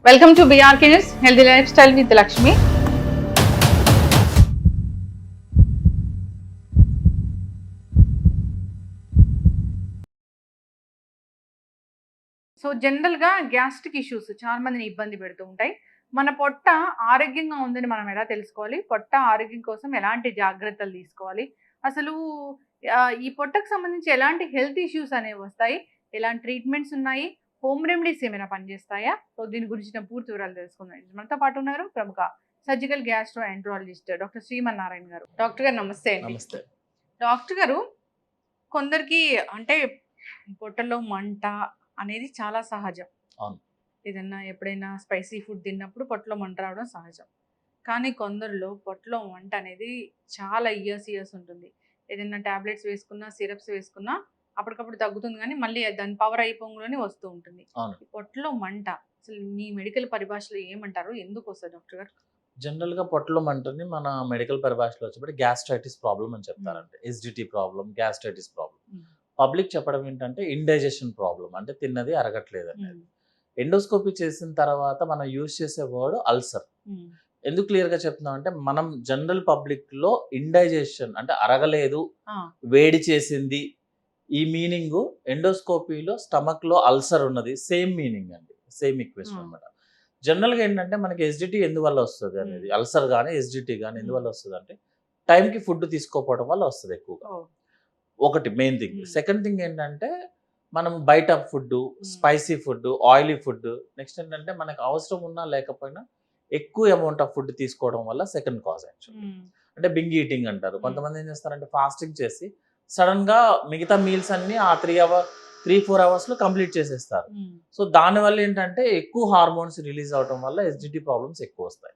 Welcome to BRK News, Healthy Lifestyle with Lakshmi. So జనరల్గా gastric issues చాలా మందిని ఇబ్బంది పెడుతూ ఉంటాయి. మన పొట్ట ఆరోగ్యంగా ఉందని మనం ఎలా తెలుసుకోవాలి? పొట్ట ఆరోగ్యం కోసం ఎలాంటి జాగ్రత్తలు తీసుకోవాలి? అసలు ఈ పొట్టకు సంబంధించి ఎలాంటి హెల్త్ ఇష్యూస్ అనేవి వస్తాయి? ఎలాంటి ట్రీట్మెంట్స్ ఉన్నాయి? హోమ్ రెమెడీస్ ఏమైనా పనిచేస్తాయా? సో దీని గురించిన పూర్తి వివరాలు తెలుసుకుందాం. మనతో పాటు ఉన్నారు ప్రముఖ surgical gastro enterologist doctor Srimannarayana గారు. డాక్టర్ గారు నమస్తే అండి. నమస్తే. డాక్టర్ గారు, కొందరికి అంటే పొట్టలో మంట అనేది చాలా సహజం. అవును. ఏదన్నా ఎప్పుడైనా స్పైసీ ఫుడ్ తిన్నప్పుడు పొట్టలో మంట రావడం సహజం. కానీ కొందరిలో పొట్టలో మంట అనేది చాలా ఇయర్స్ ఉంటుంది. ఏదైనా టాబ్లెట్స్ వేసుకున్నా, సిరప్స్ వేసుకున్నా అప్పటికప్పుడు తగ్గుతుంది కానీ మళ్ళీ దాని పవర్ అయిపోగానే వస్తూ ఉంటుంది. అవును. ఈ పొట్టలో మంట అసలు మీ మెడికల్ పరిభాషలో ఏమంటారు? ఎందుకు వస్తుంది డాక్టర్ గారు? జనరల్‌గా పొట్టలో మంటని మన మెడికల్ పరిభాషలో వచ్చేప్పటికి గ్యాస్ట్రైటిస్ ప్రాబ్లమ్ అని చెప్తారండి. SDT problem, gastritis problem. Public చెప్పడం ఏంటంటే ఇండైజెషన్ ప్రాబ్లమ్, అంటే తిన్నది అరగట్లేదని. ఎండోస్కోపీ చేసిన తర్వాత మనం యూజ్ చేసే వర్డ్ అల్సర్. ఎందుకు క్లియర్‌గా చెప్తున్నాం అంటే మనం జనరల్ పబ్లిక్‌లో ఇండైజెషన్ అంటే అరగలేదు, వేడి చేసింది, ఈ మీనింగు ఎండోస్కోపీలో స్టమక్‌లో అల్సర్ ఉన్నది సేమ్ మీనింగ్ అండి. సేమ్ ఈక్వేషన్ అన్నమాట. జనరల్‌గా ఏంటంటే మనకి ఎస్‌డిటీ ఎందువల్ల వస్తది అనేది, అల్సర్ గాని, ఎస్‌డిటీ గాని ఎందువల్ల వస్తదంటే టైంకి ఫుడ్ తీసుకోకపోవడం వల్ల వస్తది ఎక్కువగా. ఒకటి మెయిన్ థింగ్. సెకండ్ థింగ్ ఏంటంటే మనం బయట food, spicy food, oily food, next ఏంటంటే మనకు అవసరం ఉన్నా లేకపోయినా ఎక్కువ అమౌంట్ ఆఫ్ ఫుడ్ తీసుకోవడం వల్ల సెకండ్ కాజ్ యాక్చువల్లీ. అంటే బింగ్ ఈటింగ్ అంటారు. కొంతమంది ఏం చేస్తారంటే ఫాస్టింగ్ చేసి సడన్‌గా మిగతా మీల్స్ అన్నీ ఆ 3-4 అవర్స్‌లో కంప్లీట్ చేసేస్తారు. సో దానివల్ల ఏంటంటే ఎక్కువ హార్మోన్స్ రిలీజ్ అవ్వడం వల్ల ఎస్‌డిటీ ప్రాబ్లమ్స్ ఎక్కువ వస్తాయి.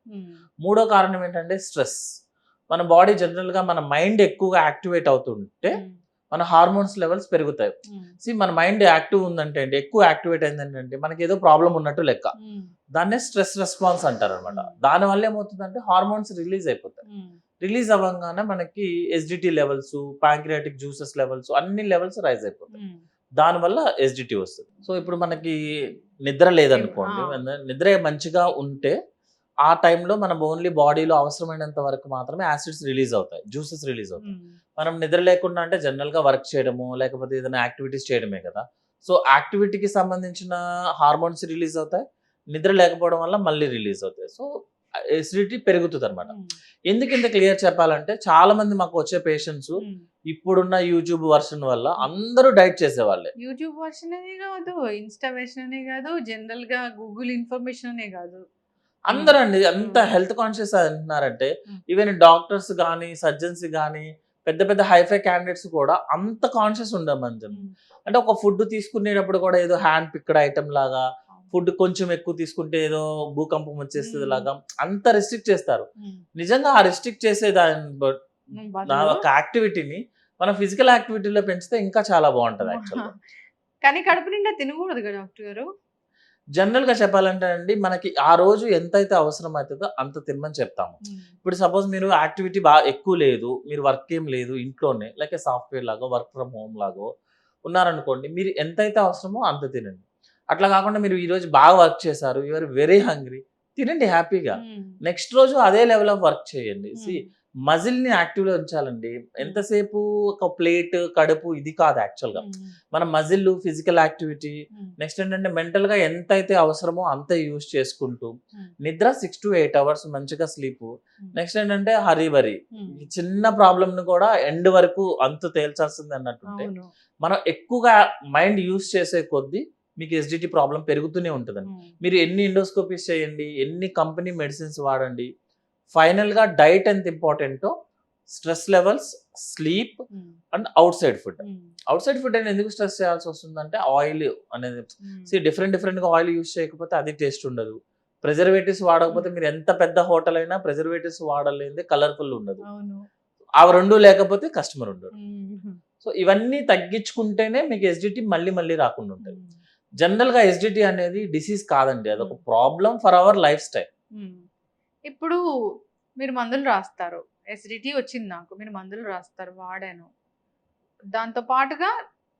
మూడో కారణం ఏంటంటే స్ట్రెస్. మన బాడీ జనరల్‌గా మన మైండ్ ఎక్కువగా యాక్టివేట్ అవుతుంటే మన హార్మోన్స్ లెవెల్స్ పెరుగుతాయి. మన మైండ్ యాక్టివ్ ఉందంటే అండి, ఎక్కువ యాక్టివేట్ అయిందంటే మనకి ఏదో ప్రాబ్లం ఉన్నట్టు లెక్క. దాన్నే స్ట్రెస్ రెస్పాన్స్ అంటారు అనమాట. దానివల్ల ఏమవుతుందంటే హార్మోన్స్ రిలీజ్ అయిపోతాయి. రిలీజ్ అవ్వగానే మనకి SDT levels, pancreatic juices levels అన్ని లెవెల్స్ రైజ్ అయిపోతాయి. దానివల్ల ఎస్‌డిటీ వస్తుంది. సో ఇప్పుడు మనకి నిద్ర లేదనుకోండి, నిద్ర మంచిగా ఉంటే ఆ టైంలో మనం ఓన్లీ బాడీలో అవసరమైనంత వరకు మాత్రమే యాసిడ్స్ రిలీజ్ అవుతాయి, జ్యూసెస్ రిలీజ్ అవుతాయి. మనం నిద్ర లేకుండా అంటే జనరల్‌గా వర్క్ చేయడము, లేకపోతే ఏదైనా యాక్టివిటీస్ చేయడమే కదా. సో యాక్టివిటీకి సంబంధించిన హార్మోన్స్ రిలీజ్ అవుతాయి. నిద్ర లేకపోవడం వల్ల మళ్ళీ రిలీజ్ అవుతాయి. సో ఎసిడిటీ పెరుగుతుందన్నమాట. ఎందుకు ఇంత క్లియర్ చెప్పాలంటే చాలా మంది మాకు వచ్చే పేషెంట్స్ ఇప్పుడున్న యూట్యూబ్ వర్షన్ వల్ల అందరూ డైట్ చేసేవాళ్ళే. యూట్యూబ్ వర్షన్ అనే కాదు, ఇన్‌స్టా వెర్షన్ అనే కాదు, జనరల్‌గా గూగుల్ ఇన్ఫర్మేషన్ అనే కాదు. అందరండి అంత హెల్త్ కాన్షియస్ అంటున్నారంటే ఈవెన్ డాక్టర్స్ గానీ, సర్జన్స్ గానీ, పెద్ద పెద్ద హైఫై క్యాండిడేట్స్ కూడా అంత కాన్షియస్ ఉండమని. అంటే ఒక ఫుడ్ తీసుకునేటప్పుడు కూడా ఏదో హ్యాండ్ పిక్డ్ ఐటమ్ లాగా, ఫుడ్ కొంచెం ఎక్కువ తీసుకుంటే ఏదో భూకంపం వచ్చేస్తుంది లాగా అంత రెస్ట్రిక్ట్ చేస్తారు. నిజంగా ఆ రెస్ట్రిక్ట్ చేసే దాని ఒక యాక్టివిటీని మన ఫిజికల్ యాక్టివిటీలో పెంచితే ఇంకా చాలా బాగుంటది యాక్చువల్‌గా. కానీ కడుపు నిండా తినకూడదు కదా డాక్టర్ గారు? జనరల్‌గా చెప్పాలంటే అండి, మనకి ఆ రోజు ఎంతైతే అవసరం అవుతుందో అంత తినమని చెప్తాము. ఇప్పుడు సపోజ్ మీరు యాక్టివిటీ ఎక్కువ లేదు, మీరు వర్క్ ఏం లేదు, ఇంట్లోనే లైక్ సాఫ్ట్‌వేర్ లాగో, వర్క్ ఫ్రమ్ హోమ్ లాగో ఉన్నారనుకోండి, మీరు ఎంతైతే అవసరమో అంత తినండి. అట్లా కాకుండా మీరు ఈరోజు బాగా వర్క్ చేశారు, యూ ఆర్ వెరీ హంగ్రీ, తినండి హ్యాపీగా. నెక్స్ట్ రోజు అదే లెవెల్ ఆఫ్ వర్క్ చేయండి. మజిల్‌ని యాక్టివ్‌లో ఉంచాలండి. ఎంతసేపు ఒక ప్లేట్, కడుపు ఇది కాదు యాక్చువల్‌గా. మన మజిల్, ఫిజికల్ యాక్టివిటీ, నెక్స్ట్ ఏంటంటే మెంటల్‌గా ఎంతైతే అవసరమో అంతే యూజ్ చేసుకుంటూ, నిద్ర 6-8 అవర్స్ మంచిగా స్లీపు. నెక్స్ట్ ఏంటంటే హరీ చిన్న ప్రాబ్లమ్‌ని కూడా ఎండ్ వరకు అంతు తేల్చాల్సింది అన్నట్టుంటే, మనం ఎక్కువగా మైండ్ యూజ్ చేసే కొద్దీ మీకు ఎస్‌డిటీ ప్రాబ్లమ్ పెరుగుతూనే ఉంటదండి. మీరు ఎన్ని ఎండోస్కోపీస్ చేయండి, ఎన్ని కంపెనీ మెడిసిన్స్ వాడండి, ఫైనల్‌గా డైట్ ఎంత ఇంపార్టెంటో stress levels, sleep and out side food. Out side food అని ఎందుకు స్ట్రెస్ చేయాల్సి వస్తుందంటే ఆయిల్ అనేది డిఫరెంట్‌గా ఆయిల్ యూజ్ చేయకపోతే అది టేస్ట్ ఉండదు. ప్రిజర్వేటివ్స్ వాడకపోతే మీరు ఎంత పెద్ద హోటల్ అయినా ప్రిజర్వేటివ్స్ వాడలేనిదే కలర్‌ఫుల్ ఉండదు. అవి 2 లేకపోతే కస్టమర్ ఉండడు. సో ఇవన్నీ తగ్గించుకుంటేనే మీకు ఎస్‌డిటీ మళ్ళీ రాకుండా ఉంటది. జనరల్‌గా ఎస్‌డిటీ అనేది డిసీజ్ కాదండి, అదొక problem for our life style. ఇప్పుడు మీరు మందులు రాస్తారు, ఎసిడిటీ వచ్చింది నాకు, మీరు మందులు రాస్తారు, వాడాను. దాంతో పాటుగా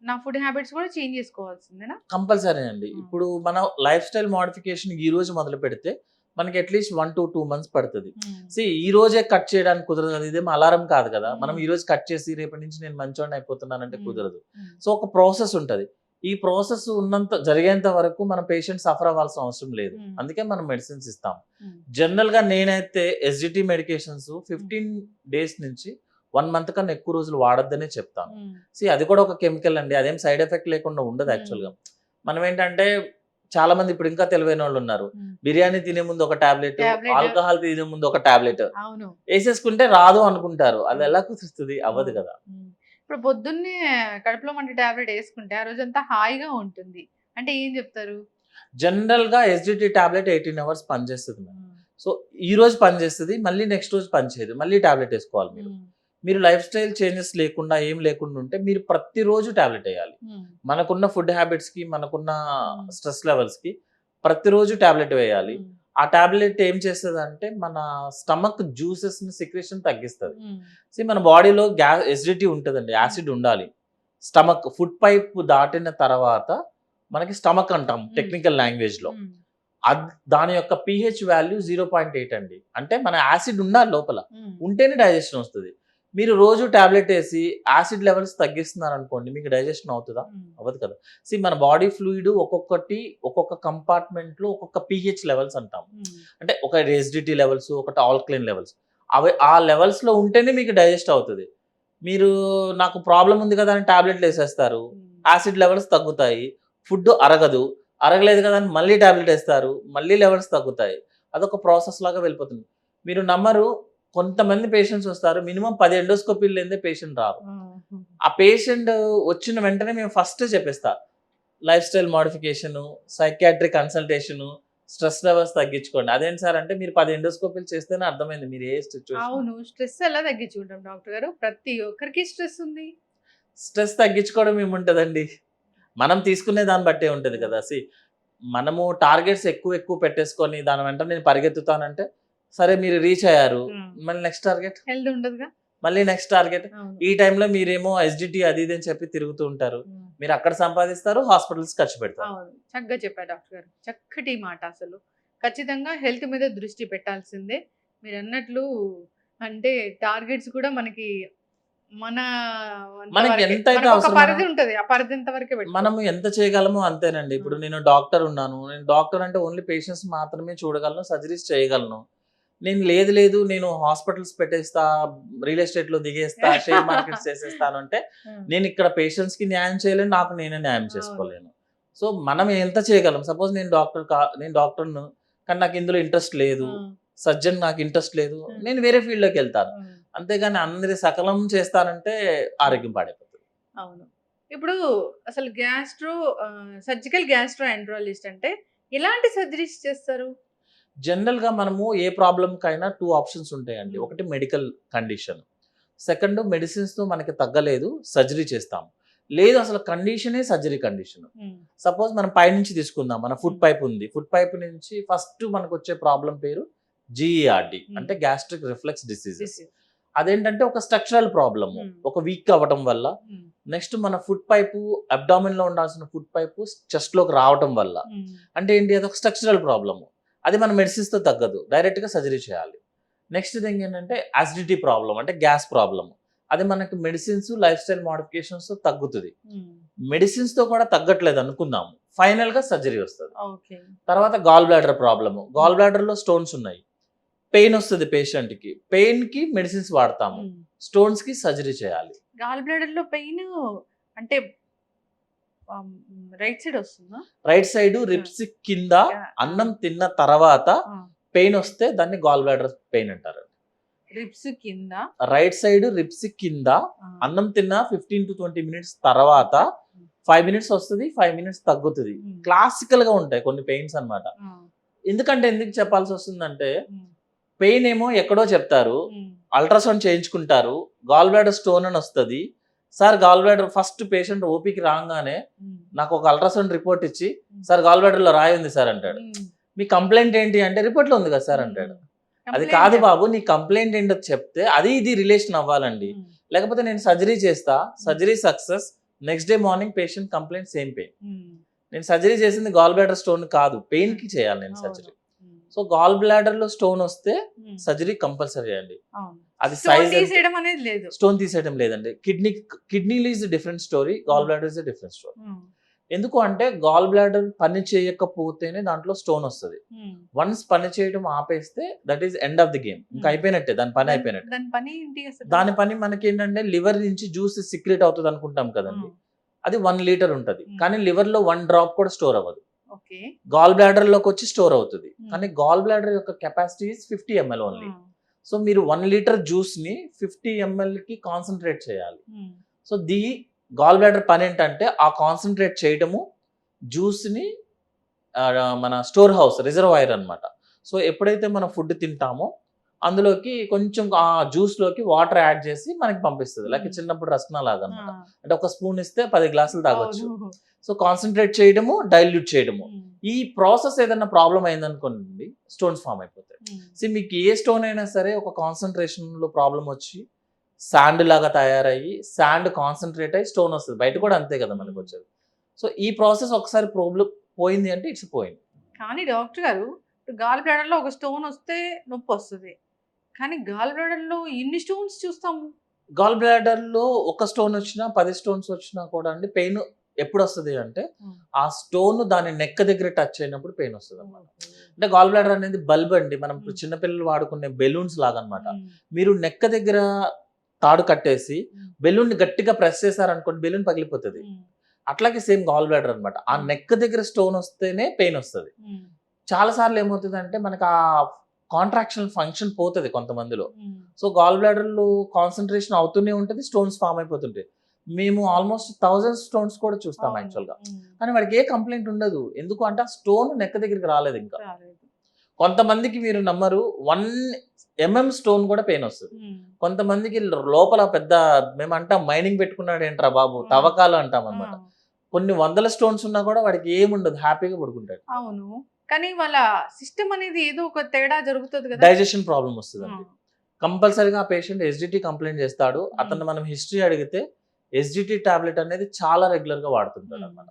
నా ఫుడ్ హ్యాబిట్స్ కూడా చేంజ్ చేసుకోవాల్సిందేనా? కంపల్సరీ అండి. ఇప్పుడు మన లైఫ్ స్టైల్ మోడిఫికేషన్ ఈ రోజు మొదలు పెడితే మనకి అట్లీస్ట్ 1 to 2 months పడుతుంది. ఈ రోజే కట్ చేయడానికి కుదరదు. అది ఇదేమో అలారం కాదు కదా. మనం ఈ రోజు కట్ చేసి రేపటి నుంచి నేను మంచోడిని అయిపోతున్నానంటే కుదరదు. సో ఒక ప్రాసెస్ ఉంటది. ఈ ప్రాసెస్ జరిగేంత వరకు మన పేషెంట్ సఫర్ అవ్వాల్సిన అవసరం లేదు. అందుకే మనం మెడిసిన్స్ ఇస్తాం. జనరల్ గా నేనైతే ఎస్జిటి మెడికేషన్స్ 15 days నుంచి 1 month కన్నా ఎక్కువ రోజులు వాడొద్దనే చెప్తాను. అది కూడా ఒక కెమికల్ అండి. అదేం సైడ్ ఎఫెక్ట్ లేకుండా ఉండదు యాక్చువల్ గా. మనం ఏంటంటే చాలా మంది ఇప్పుడు ఇంకా తెలివైన వాళ్ళు ఉన్నారు. బిర్యానీ తినే ముందు ఒక టాబ్లెట్, ఆల్కహాల్ తినే ముందు ఒక టాబ్లెట్ వేసేసుకుంటే రాదు అనుకుంటారు. అది ఎలా కుదురుతుంది? అవ్వదు కదా. ఇప్పుడు పొద్దున్నే కడుపులో మంట టాబ్లెట్ వేసుకుంటే ఆ రోజంతా హాయిగా ఉంటుంది అంటే ఏం చెప్తారు? జనరల్ గా ఎస్జిటి టాబ్లెట్ 18 hours పనిచేస్తుంది. సో ఈ రోజు పనిచేస్తుంది, మళ్ళీ నెక్స్ట్ రోజు పనిచేయదు, మళ్ళీ టాబ్లెట్ వేసుకోవాలి. మీరు లైఫ్ స్టైల్ చేంజెస్ లేకుండా ఏం లేకుండా ఉంటే మీరు ప్రతిరోజు టాబ్లెట్ వేయాలి. మనకున్న ఫుడ్ హ్యాబిట్స్ కి, మనకున్న స్ట్రెస్ లెవెల్స్ కి ప్రతిరోజు టాబ్లెట్ వేయాలి. ఆ టాబ్లెట్ ఏం చేస్తుంది అంటే మన స్టమక్ జ్యూసెస్ ని సిక్రేషన్ తగ్గిస్తుంది. మన బాడీలో ఎసిడిటీ ఉంటుందండి, యాసిడ్ ఉండాలి. స్టమక్ ఫుడ్ పైప్ దాటిన తర్వాత మనకి స్టమక్ అంటాం టెక్నికల్ లాంగ్వేజ్ లో. దాని యొక్క pH వాల్యూ 0.8 అండి. అంటే మన యాసిడ్ ఉండాలి లోపల, ఉంటేనే డైజెషన్ వస్తుంది. మీరు రోజు టాబ్లెట్ వేసి యాసిడ్ లెవెల్స్ తగ్గిస్తున్నారు అనుకోండి, మీకు డైజెషన్ అవుతుందా? అవ్వదు కదా. మన బాడీ ఫ్లూయిడ్ ఒక్కొక్క కంపార్ట్మెంట్ లో ఒక్కొక్క pH లెవెల్స్ అంటాం. అంటే ఒక ఎసిడిటీ లెవెల్స్, ఒకటి ఆల్కలైన్ లెవెల్స్. అవి ఆ లెవెల్స్ లో ఉంటేనే మీకు డైజెస్ట్ అవుతుంది. మీరు నాకు ప్రాబ్లం ఉంది కదా అని టాబ్లెట్లు వేసేస్తారు, యాసిడ్ లెవెల్స్ తగ్గుతాయి, ఫుడ్ అరగలేదు కదా అని మళ్ళీ టాబ్లెట్ వేస్తారు, మళ్ళీ లెవెల్స్ తగ్గుతాయి. అదొక ప్రాసెస్ లాగా వెళ్ళిపోతుంది. మీరు నమ్మరు, కొంతమంది పేషెంట్స్ వస్తారు, మినిమం 10 ఎండోస్కోపీలు లేదే పేషెంట్ రారు. ఆ పేషెంట్ వచ్చిన వెంటనే మేము ఫస్ట్ చెప్పేస్తా, life style modification, psychiatric consultation, stress levels తగ్గించుకోండి. అదేంటి సార్ అంటే మీరు 10 ఎండోస్కోపీలు చేస్తేనే అర్థమైంది మీరు ఏ సిచ్యువేషన్. అవును, స్ట్రెస్ ఎలా తగ్గించుకుంటాం డాక్టర్ గారు? ప్రతి ఒక్కరికి స్ట్రెస్ ఉంది. స్ట్రెస్ తగ్గించుకోవడం ఏముంటదండి, మనం తీసుకునే దాన్ని బట్టే ఉంటది కదా. మనము టార్గెట్స్ ఎక్కువ పెట్టేసుకొని దాని వెంట నేను పరిగెత్తుతానంటే సరే మీరు రీచ్ అయ్యారు, మళ్ళీ నెక్స్ట్ టార్గెట్ హెల్త్ ఉండదుగా, మళ్ళీ నెక్స్ట్ టార్గెట్. ఈ టైంలో మీరేమో ఎస్జిటి అది ఇది అని చెప్పి తిరుగుతూ ఉంటారు. మీరు అక్కడ సంపాదిస్తారు, హాస్పిటల్స్ ఖర్చు పెడతారు. చక్కగా చెప్పారు డాక్టర్ గారు, చక్కటి మాట. అసలు ఖచ్చితంగా హెల్త్ మీద దృష్టి పెట్టాల్సిందే. మీరు అన్నట్లు అంటే టార్గెట్స్ కూడా మనకి ఎంతైతే అవసరం పరిధి ఉంటది, ఆ పరిధి ఎంత వరకే మనం ఎంత చేయగలమో అంతేనండి. ఇప్పుడు నేను డాక్టర్ ఉన్నాను, నేను డాక్టర్ అంటే ఓన్లీ పేషెంట్స్ మాత్రమే చూడగలను, సర్జరీస్ చేయగలను. నేను లేదు నేను హాస్పిటల్స్ పెట్టేస్తా, రియల్ ఎస్టేట్ లో దిగేస్తా, షేర్ మార్కెట్స్ చేసేస్తాను అంటే నేను ఇక్కడ పేషెంట్స్ కి న్యాయం చేయలేను, నాకు నేనే న్యాయం చేసుకోలేను. సో మనం ఎంత చేయగలం? సపోజ్ నేను డాక్టర్ను కానీ నాకు ఇందులో ఇంట్రెస్ట్ లేదు, సర్జన్ నాకు ఇంట్రెస్ట్ లేదు, నేను వేరే ఫీల్డ్ లోకి వెళ్తాను. అంతేగాని అందరి సకలం చేస్తానంటే ఆరోగ్యం పాడైపోతుంది. అవును. ఇప్పుడు అసలు సర్జికల్ గ్యాస్ట్రో ఎంట్రాలజిస్ట్ అంటే ఎలాంటి సర్జరీస్ చేస్తారు? జనరల్ గా మనము ఏ ప్రాబ్లం కైనా 2 ఆప్షన్స్ ఉంటాయండి. ఒకటి మెడికల్ కండిషన్, సెకండ్ మెడిసిన్స్ తో మనకి తగ్గలేదు సర్జరీ చేస్తాం, లేదు అసలు కండిషనే సర్జరీ కండిషన్. సపోజ్ మనం పైనుంచి తీసుకుందాం, మన ఫుడ్ పైప్ ఉంది, ఫుడ్ పైప్ నుంచి ఫస్ట్ మనకు వచ్చే ప్రాబ్లం పేరు GERD అంటే గ్యాస్ట్రిక్ రిఫ్లెక్స్ డిసీజెస్. అదేంటంటే ఒక స్ట్రక్చరల్ ప్రాబ్లమ్, ఒక వీక్ అవ్వటం వల్ల. నెక్స్ట్ మన ఫుడ్ పైపు అబ్డామిన్ లో ఉండాల్సిన ఫుడ్ పైపు చెస్ట్ లోకి రావటం వల్ల. అంటే ఏంటి, అది ఒక స్ట్రక్చరల్ ప్రాబ్లమ్. అది మన మెడిసిన్స్ తో తగ్గదు, డైరెక్ట్ గా సర్జరీ చేయాలి. నెక్స్ట్ థింగ్ ఏంటంటే అసిడిటీ ప్రాబ్లం, అంటే గ్యాస్ ప్రాబ్లమ్. అది మనకి మెడిసిన్స్, లైఫ్ స్టైల్ మోడిఫికేషన్స్ తో తగ్గుతుంది. మెడిసిన్స్ తో కూడా తగ్గట్లేదు అనుకుందాము, ఫైనల్ గా సర్జరీ వస్తుంది. తర్వాత gallbladder problem, gall bladder లో స్టోన్స్ ఉన్నాయి, పెయిన్ వస్తుంది పేషెంట్ కి, పెయిన్ కి మెడిసిన్స్ వాడతాము, స్టోన్స్ కి సర్జరీ చేయాలి. గాల్ బ్లాడర్ లో పెయిన్ అంటే రైట్ సైడ్ వస్తుందా? రైట్ సైడ్ రిబ్స్ కింద అన్నం తిన్న తర్వాత పెయిన్ వస్తే దాన్ని గాల్ బ్లాడర్ పెయిన్ అంటారు. రిబ్స్ కింద, రైట్ సైడ్ రిబ్స్ కింద అన్నం తిన్న 15 to 20 minutes తర్వాత 5 minutes వస్తుంది, 5 minutes తగ్గుతుంది. క్లాసికల్ గా ఉంటాయి కొన్ని పెయిన్స్ అన్నమాట. ఎందుకు చెప్పాల్సి వస్తుందంటే పెయిన్ ఏమో ఎక్కడో చెప్తారు, అల్ట్రాసౌండ్ చేయించుకుంటారు, గాల్ బ్లాడర్ స్టోన్ అని వస్తుంది. Sir gall bladder first patient ఓపీకి రాగానే నాకు ఒక అల్ట్రాసౌండ్ రిపోర్ట్ ఇచ్చి సార్ గాల్ బ్లాడర్ లో రాయి ఉంది సార్ అంటాడు. మీ కంప్లైంట్ ఏంటి అంటే రిపోర్ట్ లో ఉంది కదా సార్ అంటాడు. అది కాదు బాబు, నీ కంప్లైంట్ ఏంటో చెప్తే అది ఇది రిలేషన్ అవ్వాలండి. లేకపోతే నేను సర్జరీ చేస్తా, surgery success, next day morning patient complaint same pain. నేను సర్జరీ చేసింది గాల్ బ్లాడర్ స్టోన్ కాదు, పెయిన్ కి చేయాలి నేను సర్జరీ. సో గాల్ బ్లాడర్ లో స్టోన్ వస్తే సర్జరీ కంపల్సరీ అండి. అది సైజ్ తీసేయడం అనేది లేదు. స్టోన్ తీసేయడం లేదండి. కిడ్నీలో is different story, gallbladder is different story. ఎందుకు అంటే గాల్ బ్లాడర్ పని చేయకపోతేనే దాంట్లో స్టోన్ వస్తుంది. వన్స్ పని చేయడం ఆపేస్తే that is end of the game, ఇంకా అయిపోయినట్టే, దాని పని అయిపోయినట్టే. దాని పని మనకి ఏంటంటే లివర్ నుంచి జ్యూస్ సిక్రెట్ అవుతుంది అనుకుంటాం కదండి, అది 1 లీటర్ ఉంటది, కానీ లివర్ లో 1 డ్రాప్ కూడా స్టోర్ అవ్వదు. గాల్ బ్లాడర్ లోకి వచ్చి స్టోర్ అవుతుంది, కానీ గాల్ బ్లాడర్ యొక్క కెపాసిటీ 50 ml ఓన్లీ. సో మీరు 1 లీటర్ జ్యూస్ ని 50 ml కి కాన్సన్ట్రేట్ చేయాలి. సో గాల్ బ్లాడర్ పని ఏంటంటే ఆ కాన్సన్ట్రేట్ చేయడము, జ్యూస్ ని మన స్టోర్ హౌస్ రిజర్వాయర్ అన్నమాట. సో ఎప్పుడైతే మనం ఫుడ్ తింటామో అందులోకి కొంచెం ఆ జ్యూస్ లోకి వాటర్ యాడ్ చేసి మనకి పంపిస్తుంది, లైక్ చిన్నప్పుడు రస్నా లాగా అనమాట. అంటే ఒక స్పూన్ ఇస్తే 10 గ్లాసులు తాగొచ్చు. సో కాన్సన్ట్రేట్ చేయడము, డైల్యూట్ చేయడము. ఈ ప్రాసెస్ ఏదైనా ప్రాబ్లం అయిందనుకోండి స్టోన్స్ ఫామ్ అయిపోతాయి. సో మీకు ఏ స్టోన్ అయినా సరే ఒక కాన్సన్ట్రేషన్ లో ప్రాబ్లం వచ్చి శాండ్ లాగా తయారయ్యి శాండ్ కాన్సన్ట్రేట్ అయ్యి స్టోన్ వస్తుంది. బయట కూడా అంతే కదా మనకు వచ్చేది. సో ఈ ప్రాసెస్ ఒకసారి ప్రాబ్లం పోయింది అంటే ఇట్స్ పోయింది. కానీ డాక్టర్ గారు, గాల్ బ్లాడర్ లో ఒక స్టోన్ వస్తే నొప్పి వస్తుంది, కానీ గాల్ బ్లాడర్ లో ఇన్ని స్టోన్స్ చూస్తాము. గాల్ బ్లాడర్ లో ఒక స్టోన్ వచ్చినా 10 స్టోన్స్ వచ్చినా కూడా అండి పెయిన్ ఎప్పుడు వస్తుంది అంటే ఆ స్టోన్ దాని నెక్ దగ్గర టచ్ అయినప్పుడు పెయిన్ వస్తుంది అన్నమాట. అంటే గాల్ బ్లాడర్ అనేది బల్బ్ అండి, మనం చిన్నపిల్లలు వాడుకునే బెలూన్స్ లాగా అనమాట. మీరు నెక్ దగ్గర తాడు కట్టేసి బెలూన్ ని గట్టిగా ప్రెస్ చేశారనుకోండి బెలూన్ పగిలిపోతుంది. అట్లాగే సేమ్ గాల్ బ్లాడర్ అనమాట. ఆ నెక్ దగ్గర స్టోన్ వస్తేనే పెయిన్ వస్తుంది. చాలా సార్లు ఏమవుతుంది అంటే మనకి ఆ కాంట్రాక్షన్ ఫంక్షన్ పోతుంది కొంతమందిలో. సో గాల్ బ్లాడర్ లో కాన్సన్ట్రేషన్ అవుతూనే ఉంటుంది, స్టోన్స్ ఫామ్ అయిపోతుంటాయి. మేము ఆల్మోస్ట్ 1000 స్టోన్స్ కూడా చూస్తాం యాక్చువల్ గా, కానీ వాడికి ఏ కంప్లైంట్ ఉండదు. ఎందుకు అంటే ఆ స్టోన్ నెక్ దగ్గరికి రాలేదు ఇంకా. కొంతమందికి మీరు నమ్మరు 1 mm స్టోన్ కూడా పెయిన్ వస్తుంది. కొంతమందికి లోపల పెద్ద, మేము అంటాం మైనింగ్ పెట్టుకున్నాడు ఏంట్రా బాబు, తవ్వకాలు అంటాం అన్నమాట. కొన్ని 100 స్టోన్స్ ఉన్నా కూడా వాడికి ఏముండదు, హ్యాపీగా పడుకుంటాడు. అవును, కానీ వాళ్ళ సిస్టమ్ అనేది ఏదో ఒక తేడా జరుగుతుంది కదా, డైజెషన్ ప్రాబ్లం వస్తుంది అండి. కంపల్సరీగా ఆ పేషెంట్ ఎస్డిటి కంప్లైంట్ చేస్తాడు. అతను మనం హిస్టరీ అడిగితే ఎస్డిటి టాబ్లెట్ అనేది చాలా రెగ్యులర్ గా వాడుతుంటాడు అన్నమాట.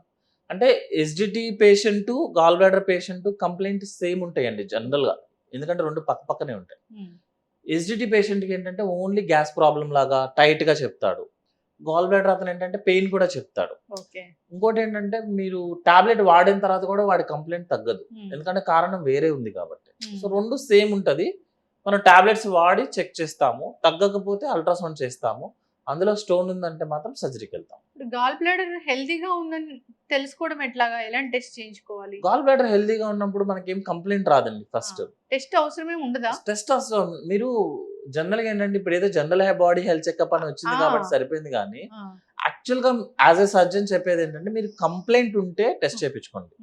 అంటే SDT patient, gallbladder patient complaint same ఉంటాయండి జనరల్ గా, ఎందుకంటే రెండు పక్క పక్కనే ఉంటాయి. ఎస్డిటి పేషెంట్ కి ఏంటంటే ఓన్లీ గ్యాస్ ప్రాబ్లం లాగా టైట్ గా చెప్తాడు. గాల్ బ్లాడర్ అతను ఏంటంటే పెయిన్ కూడా చెప్తాడు. ఇంకోటి ఏంటంటే మీరు టాబ్లెట్ వాడిన తర్వాత కూడా వాడి కంప్లైంట్ తగ్గదు, ఎందుకంటే కారణం వేరే ఉంది కాబట్టి. సో రెండు సేమ్ ఉంటది. మనం టాబ్లెట్స్ వాడి చెక్ చేస్తాము, తగ్గకపోతే అల్ట్రాసౌండ్ చేస్తాము. అందులో స్టోన్ ఉందంటే మాత్రం సర్జరీకి వెళ్తాం. గాల్ బ్లాడర్ హెల్తీగా ఉందని తెలుసుకోవడం ఎట్లాగా, ఎలాంటి టెస్ట్ చేయించుకోవాలి? గాల్ బ్లాడర్ హెల్తీగా ఉన్నప్పుడు మనకి ఏం కంప్లైంట్ రాదండి. ఫస్ట్ టెస్ట్ అవసరమే ఉండదా? టెస్ట్ అవసరం. మీరు జనరల్ గా ఏంటంటే ఇప్పుడు ఏదో జనరల్ బాడీ హెల్త్ చెకప్ అని వచ్చింది కాబట్టి సరిపోయింది, కానీ యాక్చువల్ గా యాజ్ ఎ సర్జన్ చెప్పేది ఏంటంటే మీరు కంప్లైంట్ ఉంటే టెస్ట్ చేయించుకోండి.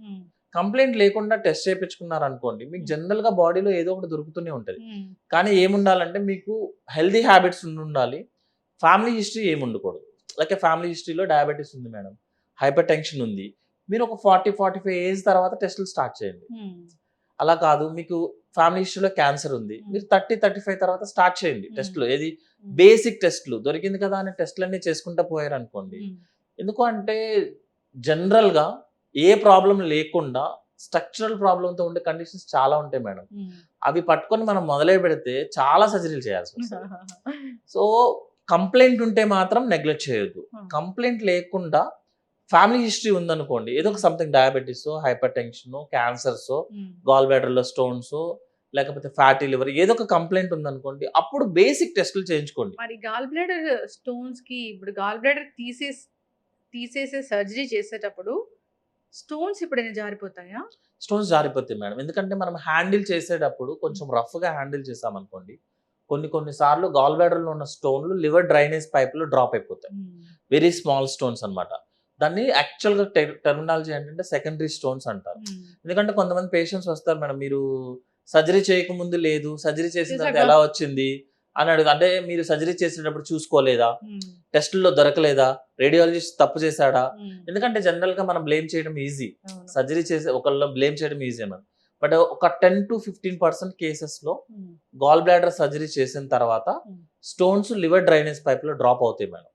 కంప్లైంట్ లేకుండా టెస్ట్ చేయించుకున్నారు అనుకోండి, మీకు జనరల్ గా బాడీలో ఏదో ఒకటి దొరుకుతూనే ఉంటది. కానీ ఏముండాలంటే మీకు హెల్తీ హ్యాబిట్స్ ఉండాలి, ఫ్యామిలీ హిస్టరీ ఏమి ఉండకూడదు. లైక్ ఫ్యామిలీ హిస్టరీలో డయాబెటీస్ ఉంది మేడం, హైపర్ టెన్షన్ ఉంది, మీరు ఒక 40-45 ఏజ్ తర్వాత టెస్టులు స్టార్ట్ చేయండి. అలా కాదు మీకు ఫ్యామిలీ హిస్టరీలో క్యాన్సర్ ఉంది, మీరు 30-35 తర్వాత స్టార్ట్ చేయండి టెస్టులు. ఏది బేసిక్ టెస్టులు దొరికింది కదా అని టెస్టులన్నీ చేసుకుంటూ పోయారు అనుకోండి. ఎందుకు అంటే జనరల్ గా ఏ ప్రాబ్లం లేకుండా స్ట్రక్చరల్ ప్రాబ్లంతో ఉండే కండిషన్స్ చాలా ఉంటాయి మేడం. అవి పట్టుకొని మనం మొదలై పెడితే చాలా సర్జరీలు చేయాల్సి వస్తుంది. సో కంప్లైంట్ ఉంటే మాత్రం నెగ్లెక్ట్ చేయొద్దు. కంప్లైంట్ లేకుండా ఫ్యామిలీ హిస్టరీ ఉందనుకోండి, ఏదో ఒక something diabetes, hypertension, cancers, gall bladder లో స్టోన్స్, లేకపోతే ఫ్యాటీ లివర్, ఏదో ఒక కంప్లైంట్ ఉందనుకోండి, అప్పుడు బేసిక్ టెస్టులు చేయించుకోండి. మరి గాల్ బ్లాడర్ స్టోన్స్ కి ఇప్పుడు గాల్ బ్లాడర్ తీసేసే సర్జరీ చేసేటప్పుడు స్టోన్స్ ఎప్పుడైనా జారిపోతాయా? స్టోన్స్ జారిపోతాయి మేడం, ఎందుకంటే మనం హ్యాండిల్ చేసేటప్పుడు కొంచెం రఫ్ గా హ్యాండిల్ చేసామనుకోండి, కొన్ని సార్లు గాల్ బ్లాడర్ లో ఉన్న స్టోన్లు లివర్ డ్రైనేజ్ పైప్ లో డ్రాప్ అయిపోతాయి. వెరీ స్మాల్ స్టోన్స్ అన్నమాట. దాన్ని యాక్చువల్ గా టెర్మినాలజీ ఏంటంటే సెకండరీ స్టోన్స్ అంటారు. ఎందుకంటే కొంతమంది పేషెంట్స్ వస్తారు మేడం, మీరు సర్జరీ చేయకముందు లేదు, సర్జరీ చేసిన తర్వాత ఎలా వచ్చింది అని అడుగు. అంటే మీరు సర్జరీ చేసేటప్పుడు చూసుకోలేదా, టెస్టుల్లో దొరకలేదా, రేడియాలజిస్ట్ తప్పు చేశాడా? ఎందుకంటే జనరల్ గా మనం బ్లేమ్ చేయడం ఈజీ, సర్జరీ చేసే ఒకళ్ళు బ్లేమ్ చేయడం ఈజీ అన్నమాట. బట్ ఒక 10-15% కేసెస్ లో గాల్ బ్లాడర్ సర్జరీ చేసిన తర్వాత స్టోన్స్ లివర్ డ్రైనేజ్ పైప్ లో డ్రాప్ అవుతాయి మేడం.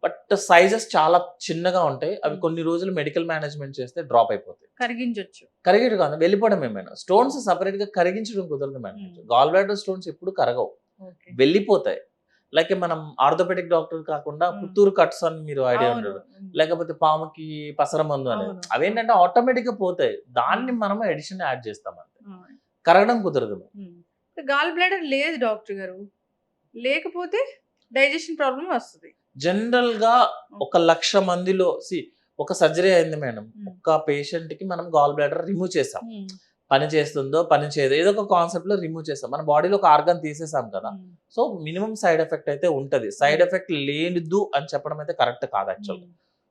బట్ సైజెస్ చాలా చిన్నగా ఉంటాయి. అవి Hmm. కొన్ని రోజులు మెడికల్ మేనేజ్మెంట్ చేస్తే డ్రాప్ అయిపోతాయి. కరిగించొచ్చు. కరిగేటి కాదు, వెళ్ళిపోవడం ఏమైనా. స్టోన్స్ సపరేట్ గా కరిగించడం కుదరదు madam. Hmm. Gallbladder stones ఎప్పుడు కరగవు, ఓకే. వెళ్ళిపోతాయి. లైక్ మనం ఆర్థోపెడిక్ డాక్టర్ కాకుండా Hmm. పుత్తూరు కట్స్ అని మీరు ఐడియా అవును. ఉంటారు, లేకపోతే పాముకి పసర మందు అనేది, అవును. అవేంటంటే ఆటోమేటిక్ గా పోతాయి. దాన్ని మనం ఎడిషన్ యాడ్ చేస్తాం అంతే, ఆ. కరగడం కుదరదు. గాల్ బ్లాడర్ లేదు డాక్టర్ గారు, లేకపోతే డైజెషన్ ప్రాబ్లం వస్తుంది. జనరల్ గా 1,00,000 మందిలో ఒక సర్జరీ అయింది మేడం, Hmm. ఒక్క పేషెంట్ కి మనం గాల్ బ్లాడర్ రిమూవ్ చేసాం. పని చేస్తుందో పని చేయదో ఏదో ఒక కాన్సెప్ట్ లో రిమూవ్ చేస్తాం. మన బాడీలో ఒక ఆర్గన్ తీసేసాం కదా, సో మినిమం సైడ్ ఎఫెక్ట్ అయితే ఉంటది. సైడ్ ఎఫెక్ట్ లేదు అని చెప్పడం అయితే కరెక్ట్ కాదు యాక్చువల్.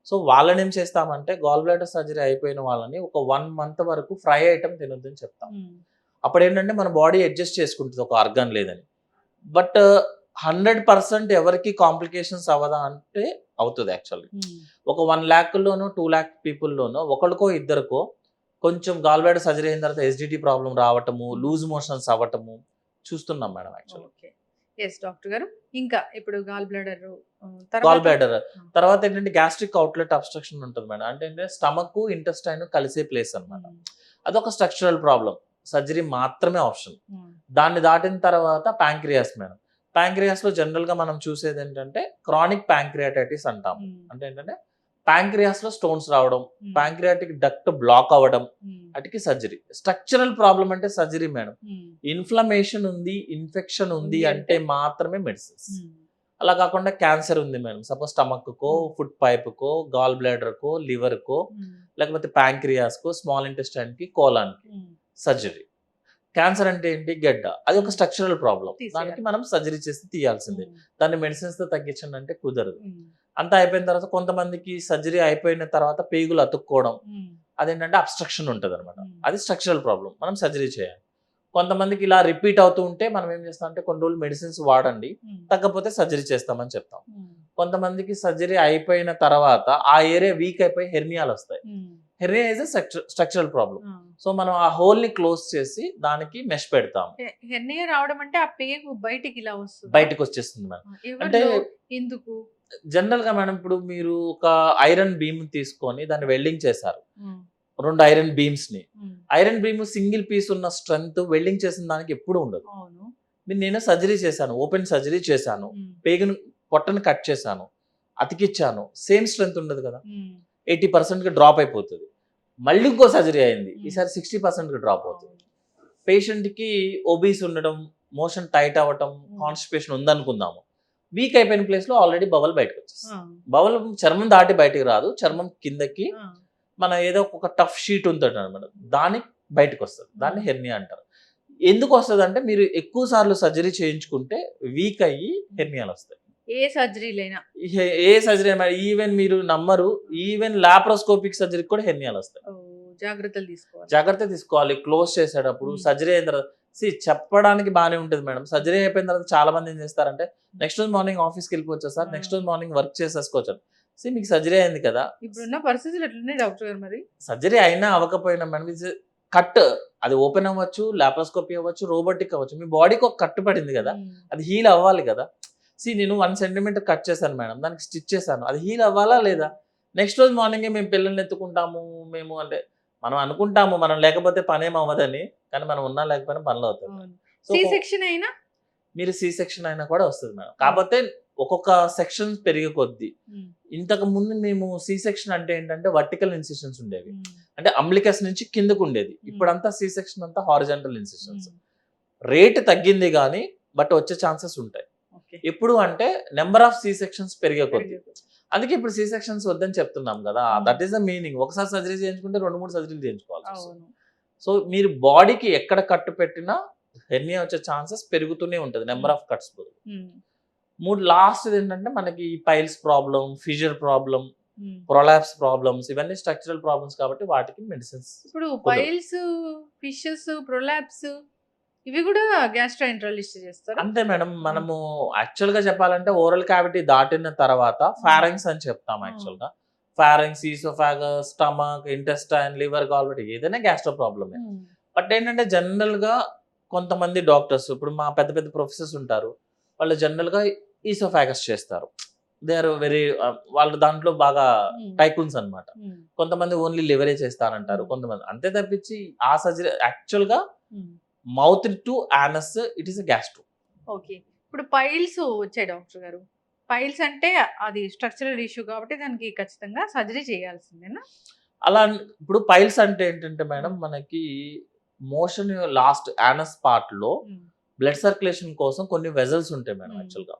సో వాళ్ళని ఏం చేస్తామంటే గాల్ బ్లాడర్ సర్జరీ అయిపోయిన వాళ్ళని ఒక 1 month వరకు ఫ్రై ఐటమ్ తినొద్దని చెప్తాం. అప్పుడు ఏంటంటే మన బాడీ అడ్జస్ట్ చేసుకుంటుంది ఒక ఆర్గన్ లేదని. బట్ 100% ఎవరికి కాంప్లికేషన్స్ అవ్వదా అంటే అవుతుంది యాక్చువల్లీ. ఒక 1 lakh లోనో 2 lakh people లోనో ఒకరికో ఇద్దరికో కొంచెం గాల్ బ్లాడర్ సర్జరీ అయిన తర్వాత ఎస్డిటి ప్రాబ్లం రావటము, లూజ్ మోషన్స్ అవ్వటము చూస్తున్నాం madam actually. Okay. Yes doctor గారు, ఇంకా ఇప్పుడు గాల్ బ్లాడర్ గాల్ బ్లాడర్ తర్వాత ఏంటంటే గ్యాస్ట్రిక్ అవుట్లెట్ అబ్స్ట్రక్షన్ ఉంటుంది మేడం. అంటే ఏంటంటే స్టమక్ ఇంటెస్టైన్ కలిసే ప్లేస్ అన్నమాట. అదొక స్ట్రక్చరల్ ప్రాబ్లం, సర్జరీ మాత్రమే ఆప్షన్. దాన్ని దాటిన తర్వాత ప్యాంక్రియాస్ మేడం. ప్యాంక్రియాస్ లో జనరల్ గా మనం చూసేది ఏంటంటే క్రానిక్ ప్యాంక్రియాటైటిస్ అంటాం. అంటే ఏంటంటే ప్యాంక్రియాస్ లో స్టోన్స్ రావడం, ప్యాంక్రియాటిక్ డక్ట్ బ్లాక్ అవ్వడం, అటుకి సర్జరీ. స్ట్రక్చరల్ ప్రాబ్లం అంటే సర్జరీ మేడం. ఇన్ఫ్లమేషన్ ఉంది, ఇన్ఫెక్షన్ ఉంది అంటే మాత్రమే మెడిసిన్స్. అలా కాకుండా క్యాన్సర్ ఉంది మేడం, సపోజ్ స్టమక్ కో, ఫుడ్ పైప్ కో, గాల్ బ్లాడర్ కో, లివర్ కో, లేకపోతే ప్యాంక్రియాస్ కో, స్మాల్ ఇంటెస్టైన్ కి, కోలాన్ కి సర్జరీ. క్యాన్సర్ అంటే ఏంటి, గడ్డ, అది ఒక స్ట్రక్చరల్ ప్రాబ్లం. దానికి మనం సర్జరీ చేసి తీయాల్సిందే. దాన్ని మెడిసిన్స్ తో తగ్గించండి అంటే కుదరదు. అంతా అయిపోయిన తర్వాత కొంతమందికి సర్జరీ అయిపోయిన తర్వాత పేగులు అతుక్కోవడం, అదేంటంటే అబ్స్ట్రక్షన్ ఉంటుంది అనమాట. అది స్ట్రక్చరల్ ప్రాబ్లం, మనం సర్జరీ చేయాలి. కొంతమందికి ఇలా రిపీట్ అవుతూ ఉంటే మనం ఏం చేస్తాం అంటే కొన్ని రోజులు మెడిసిన్స్ వాడండి, తగ్గపోతే సర్జరీ చేస్తామని చెప్తాం. కొంతమందికి సర్జరీ అయిపోయిన తర్వాత ఆ ఏరియా వీక్ అయిపోయి హెర్నియాలు వస్తాయి. Hernia is structural problem. So మనం ఆ హోల్ ని క్లోజ్ చేసి దానికి మెష్ పెడతాం. హెర్నియా రావడం అంటే ఆ పేగు బయటికి ఇలా వస్తుంది, బయటకు వచ్చేస్తుంది మేడం. అంటే ఎందుకు జనరల్ గా మేడం ఇప్పుడు మీరు ఒక ఐరన్ బీమ్ తీసుకొని దాన్ని వెల్డింగ్ చేశారు, 2 ఐరన్ బీమ్స్ ని. ఐరన్ బీమ్ సింగిల్ పీస్ ఉన్న స్ట్రెంగ్త్ వెల్డింగ్ చేసిన దానికి ఎప్పుడు ఉండదు. నేను సర్జరీ చేశాను, ఓపెన్ సర్జరీ చేశాను, పేగును పొట్టను కట్ చేశాను, అతికిచ్చాను, సేమ్ స్ట్రెంగ్త్ ఉండదు కదా, 80% కి డ్రాప్ అయిపోతుంది. మళ్ళీ ఇంకో సర్జరీ అయింది, ఈసారి 60% కి డ్రాప్ అవుతుంది. పేషెంట్ కి ఒబీస్ ఉండడం, మోషన్ టైట్ అవ్వటం, కాన్స్టిపేషన్ ఉందనుకుందాము, వీక్ అయిపోయిన ప్లేస్ లో ఆల్రెడీ బవల్ బయటకు వచ్చేస్తుంది. బవల్ చర్మం దాటి బయటికి రాదు, చర్మం కిందకి మన ఏదో ఒక టఫ్ షీట్ ఉంటుంది అనమాట, దానికి బయటకు వస్తుంది. దాన్ని హెర్నియా అంటారు. ఎందుకు వస్తుంది అంటే మీరు ఎక్కువ సార్లు సర్జరీ చేయించుకుంటే వీక్ అయ్యి హెర్నియాలు వస్తాయి. ఏ సర్జరీలైనా, ఏ సర్జరీ అయినా, ఈవెన్ మీరు నమ్మరు, ఈవెన్ లాప్రోస్కోపిక్ సర్జరీకి కూడా హెర్నియాలు వస్తాయి. జాగ్రత్త తీసుకోవాలి క్లోజ్ చేసేటప్పుడు. సర్జరీ అయిన తర్వాత చెప్పడానికి బాగానే ఉంటుంది మేడం, సర్జరీ అయిపోయిన తర్వాత చాలా మంది ఏం చేస్తారంటే నెక్స్ట్ రోజు మార్నింగ్ ఆఫీస్కి వెళ్ళిపోవచ్చు సార్, నెక్స్ట్ రోజు మార్నింగ్ వర్క్ చేసేసుకోవచ్చు. మీకు సర్జరీ అయింది కదా, ఇప్పుడున్న పరిస్థితులు ఎట్లున్నాయి డాక్టర్ గారు? మరి సర్జరీ అయినా అవ్వకపోయినా మేడం, కట్ అది ఓపెన్ అవ్వచ్చు, లాప్రోస్కోపీ అవ్వచ్చు, రోబోటిక్ అవ్వచ్చు, మీ బాడీకి ఒక కట్టు పడింది కదా, అది హీల్ అవ్వాలి కదా. నేను 1 centimeter కట్ చేశాను మేడం, దానికి స్టిచ్ చేశాను, అది హీల్ అవ్వాలా లేదా? నెక్స్ట్ రోజు మార్నింగే మేము పిల్లల్ని ఎత్తుకుంటాము, మేము అంటే మనం అనుకుంటాము మనం లేకపోతే పనేం అవ్వదని, కానీ మనం ఉన్నా లేకపోయినా పనులు అవుతాయి. మీరు సి సెక్షన్ అయినా కూడా వస్తుంది మేడం, కాకపోతే ఒక్కొక్క సెక్షన్ పెరిగే కొద్దీ. ఇంతకు ముందు మేము సి సెక్షన్ అంటే ఏంటంటే వర్టికల్ ఇన్సిషన్స్ ఉండేవి, అంటే అంబ్లికస్ నుంచి కిందకు ఉండేది. ఇప్పుడంతా సి సెక్షన్ అంతా హారిజాంటల్ ఇన్సిషన్స్. రేట్ తగ్గింది కానీ బట్ వచ్చే ఛాన్సెస్ ఉంటాయి. ఎప్పుడు అంటే నెంబర్ ఆఫ్ సి సెక్షన్స్ పెరిగే కొద్దీ. అందుకే ఇప్పుడు సి సెక్షన్స్ వద్దని చెప్తున్నాం కదా, దట్ ఈస్ ద మీనింగ్. ఒకసారి సర్జరీ చేయించుకుంటే 2-3 సర్జరీలు చేయించుకోవాలి. సో మీరు బాడీకి ఎక్కడ కట్టు పెట్టినా హెర్నియా వచ్చే ఛాన్సెస్ పెరుగుతూనే ఉంటుంది, నెంబర్ ఆఫ్ కట్స్. లాస్ట్ ఏంటంటే మనకి piles problem, fissure problem, prolapse problems, ఇవన్నీ స్ట్రక్చరల్ ప్రాబ్లమ్స్ కాబట్టి వాటికి మెడిసిన్స్. ఇప్పుడు పైల్స్, ఫిషర్స్, ప్రొలాప్స్ ఇవి కూడా గ్యాస్ట్రోఎంటరాలజిస్ట్ చేస్తారు అంతే మేడం. మనము యాక్చువల్ గా చెప్పాలంటే ఓరల్ క్యావిటీ దాటిన తర్వాత ఫారింగ్స్ అని చెప్తాం. యాక్చువల్ గా pharynx, oesophagus, stomach, intestine, liver, gallbladder ఏదైనా గ్యాస్ట్రో ప్రాబ్లమే. బట్ ఏంటంటే జనరల్ గా కొంతమంది డాక్టర్స్, ఇప్పుడు మా పెద్ద పెద్ద ప్రొఫెసర్స్ ఉంటారు, వాళ్ళు జనరల్ గా ఈసోఫాగస్ చేస్తారు. దే ఆర్ వెరీ వాళ్ళు దాంట్లో బాగా టైకూన్స్ అన్నమాట. కొంతమంది ఓన్లీ లివరే చేస్తానంటారు, కొంతమంది అంతే తప్పించి ఆ సర్జరీ యాక్చువల్గా mouth to anus it is a gastro. Okay. ఇప్పుడు పైల్స్ వచ్చాయి డాక్టర్ గారు. పైల్స్ అంటే అది స్ట్రక్చరల్ ఇష్యూ కాబట్టి దానికి ఖచ్చితంగా సర్జరీ చేయాల్సిందేనా? అలా ఇప్పుడు పైల్స్ అంటే ఏంటంటే మేడం, మనకి మోషన్ లాస్ట్ యానస్ పార్ట్ లో బ్లడ్ సర్క్యులేషన్ కోసం కొన్ని వెజల్స్ ఉంటాయి మేడం. యాక్చువల్గా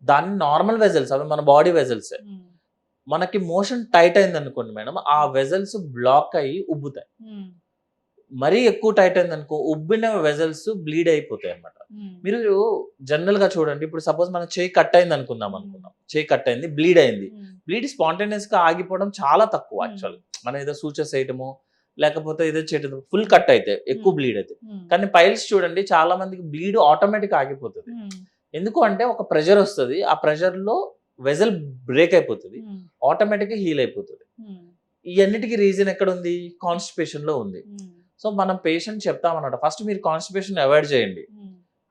దాన్ని నార్మల్ వెజల్స్, అవి మన బాడీ వెజల్సే. మనకి మోషన్ టైట్ అయింది అనుకోండి మేడం, ఆ వెజల్స్ బ్లాక్ అయ్యి ఉబ్బుతాయి. మరీ ఎక్కువ టైట్ అయింది అనుకో, ఉబ్బిన వెజల్స్ బ్లీడ్ అయిపోతాయి అన్నమాట. మీరు జనరల్ గా చూడండి, ఇప్పుడు సపోజ్ మన చేయి కట్ అయింది అనుకుందాం, చేయి కట్ అయింది, బ్లీడ్ అయింది. బ్లీడ్ స్పాంటేనియస్ గా ఆగిపోవడం చాలా తక్కువ. యాక్చువల్ మనం ఏదో సూచర్ చేయటము లేకపోతే ఏదో చేయటం, ఫుల్ కట్ అయితే ఎక్కువ బ్లీడ్ అయితే. కానీ పైల్స్ చూడండి, చాలా మందికి బ్లీడ్ ఆటోమేటిక్ ఆగిపోతుంది. ఎందుకు అంటే ఒక ప్రెషర్ వస్తుంది, ఆ ప్రెషర్ లో వెజల్ బ్రేక్ అయిపోతుంది, ఆటోమేటిక్ గా హీల్ అయిపోతుంది. ఈ అన్నిటికీ రీజన్ ఎక్కడ ఉంది? కాన్స్టిపేషన్ లో ఉంది. సో మనం పేషెంట్ చెప్తామన్నమాట, ఫస్ట్ మీరు కాన్స్టిపేషన్ అవాయిడ్ చేయండి.